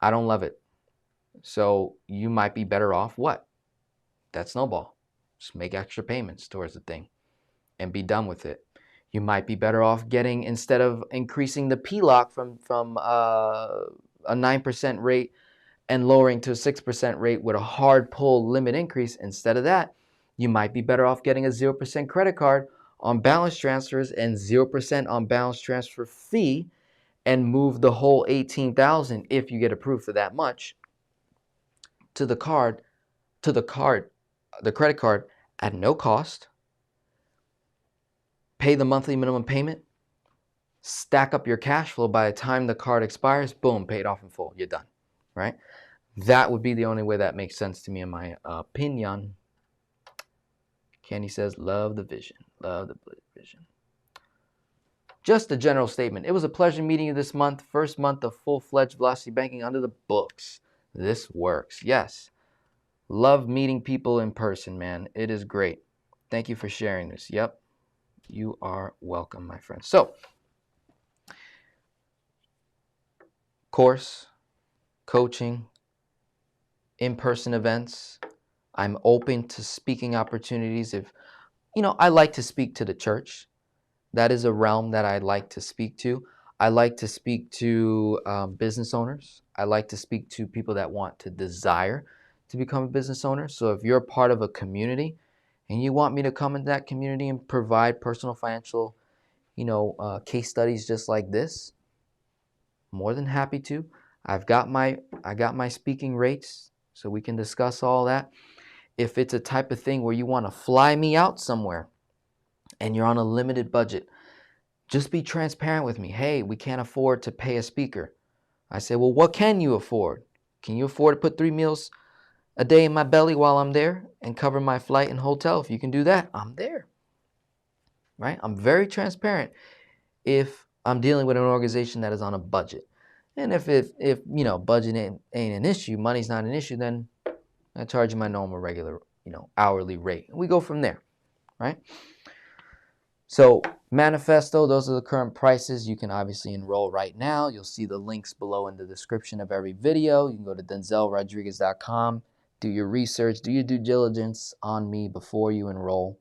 I don't love it. So you might be better off what? That Snowball. Just make extra payments towards the thing and be done with it. You might be better off getting, instead of increasing the PLOC from a 9% rate and lowering to a 6% rate with a hard pull limit increase, instead of that, you might be better off getting a 0% credit card on balance transfers and 0% on balance transfer fee, and move the whole 18,000, if you get approved for that much, to the credit card at no cost. Pay the monthly minimum payment, stack up your cash flow. By the time the card expires, boom, paid off in full. You're done, right? That would be the only way that makes sense to me, in my opinion. Candy says, love the vision. Love the vision. Just a general statement. It was a pleasure meeting you this month. First month of full-fledged velocity banking under the books. This works. Yes. Love meeting people in person, man. It is great. Thank you for sharing this. Yep. You are welcome, my friend. So, course, coaching, in-person events. I'm open to speaking opportunities. If, I like to speak to the church. That is a realm that I like to speak to. I like to speak to business owners. I like to speak to people that want to desire to become a business owner. So if you're part of a community and you want me to come into that community and provide personal financial, case studies just like this, more than happy to. I got my speaking rates, so we can discuss all that. If it's a type of thing where you want to fly me out somewhere and you're on a limited budget, just be transparent with me. Hey, we can't afford to pay a speaker. I say, well, what can you afford? Can you afford to put 3 meals a day in my belly while I'm there and cover my flight and hotel? If you can do that, I'm there, right? I'm very transparent if I'm dealing with an organization that is on a budget. And if budget ain't an issue, money's not an issue, then I charge you my normal, regular, hourly rate. And we go from there, right? So manifesto, those are the current prices. You can obviously enroll right now. You'll see the links below in the description of every video. You can go to denzelrodriguez.com, do your research, do your due diligence on me before you enroll,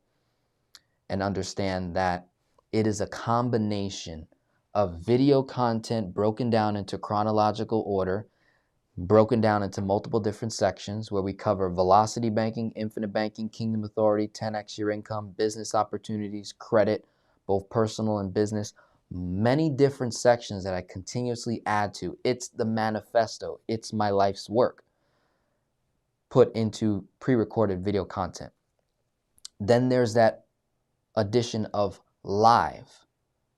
and understand that it is a combination of video content broken down into chronological order, broken down into multiple different sections where we cover velocity banking, infinite banking, kingdom authority, 10x your income, business opportunities, credit, both personal and business, many different sections that I continuously add to. It's the manifesto. It's my life's work put into pre-recorded video content. Then there's that addition of live,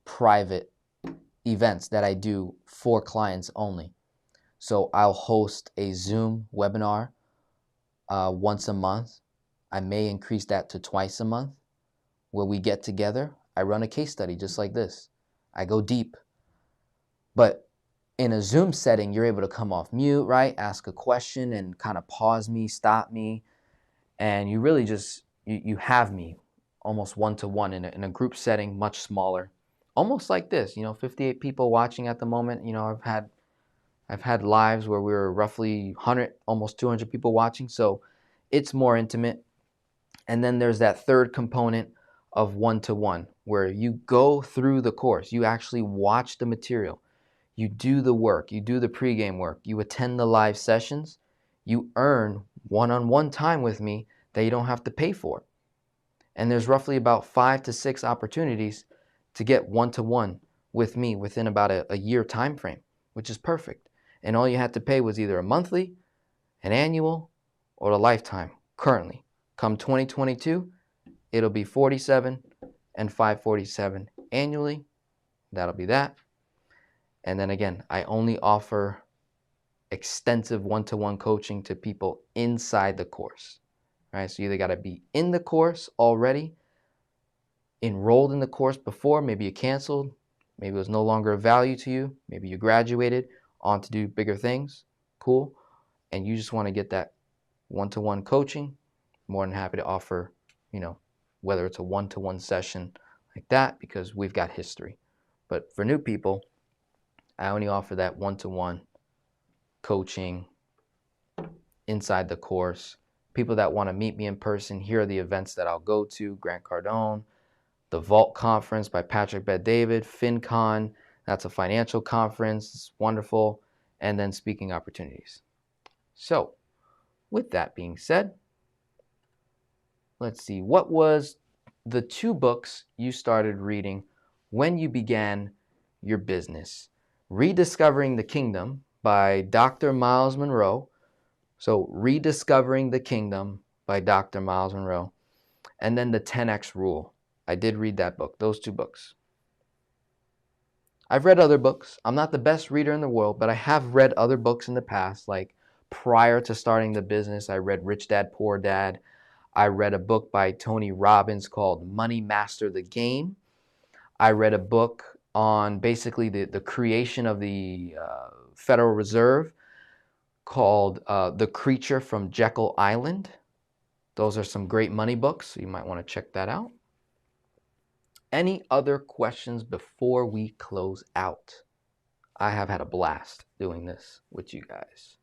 private events that I do for clients only. So I'll host a Zoom webinar once a month. I may increase that to twice a month, where we get together. I run a case study just like this. I go deep. But in a Zoom setting, you're able to come off mute, right? Ask a question and kind of pause me, stop me, And you really just, you have me almost one-to-one in a group setting, much smaller, almost like this, 58 people watching at the moment. I've had lives where we were roughly 100, almost 200 people watching. So it's more intimate. And then there's that third component of one-to-one where you go through the course, you actually watch the material, you do the work, you do the pregame work, you attend the live sessions, you earn one-on-one time with me that you don't have to pay for. And there's roughly about 5 to 6 opportunities to get one-to-one with me within about a year time frame, which is perfect. And all you had to pay was either a monthly, an annual, or a lifetime currently. Come 2022, it'll be $47 and $547 annually. That'll be that. And then again, I only offer extensive one-to-one coaching to people inside the course. Right? So you either got to be in the course already, enrolled in the course before, maybe you canceled, maybe it was no longer of value to you, maybe you graduated on to do bigger things, cool, and you just want to get that one-to-one coaching, more than happy to offer, whether it's a one-to-one session like that, because we've got history. But for new people, I only offer that one-to-one coaching inside the course. People that want to meet me in person, here are the events that I'll go to: Grant Cardone, the Vault Conference by Patrick Bet-David, FinCon, that's a financial conference, it's wonderful, and then speaking opportunities. So, with that being said, let's see, what was the 2 books you started reading when you began your business? Rediscovering the Kingdom by Dr. Miles Monroe. So, Rediscovering the Kingdom by Dr. Miles Monroe. And then the 10X Rule. I did read that book, those 2 books. I've read other books. I'm not the best reader in the world, but I have read other books in the past. Like prior to starting the business, I read Rich Dad, Poor Dad. I read a book by Tony Robbins called Money Master the Game. I read a book on basically the creation of the Federal Reserve called The Creature from Jekyll Island. Those are some great money books, so you might want to check that out. Any other questions before we close out? I have had a blast doing this with you guys.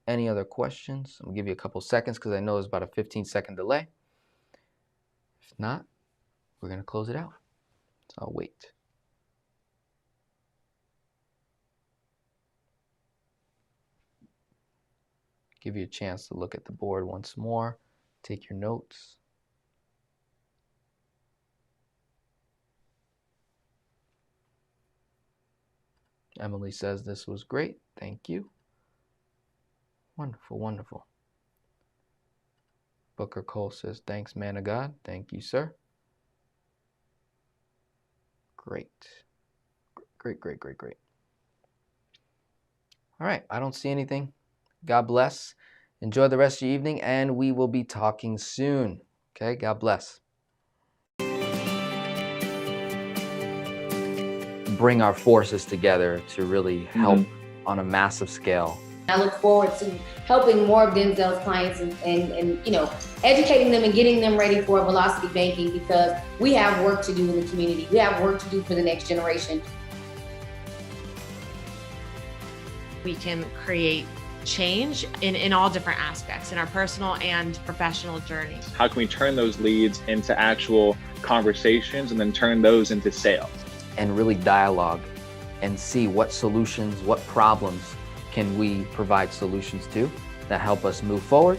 Any other questions? I'm going to give you a couple seconds because I know there's about a 15-second delay. If not, we're going to close it out. So I'll wait. Give you a chance to look at the board once more, take your notes. Emily says this was great. Thank you. Wonderful, wonderful. Booker Cole says, thanks, man of God. Thank you, sir. Great. Great, great, great, great. All right, I don't see anything. God bless. Enjoy the rest of your evening, and we will be talking soon. Okay, God bless. Bring our forces together to really help on a massive scale. I look forward to helping more of Denzel's clients and educating them and getting them ready for velocity banking, because we have work to do in the community. We have work to do for the next generation. We can create change in all different aspects in our personal and professional journey. How can we turn those leads into actual conversations and then turn those into sales? And really dialogue and see what solutions, what problems can we provide solutions to that help us move forward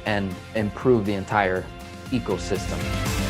and improve the entire ecosystem.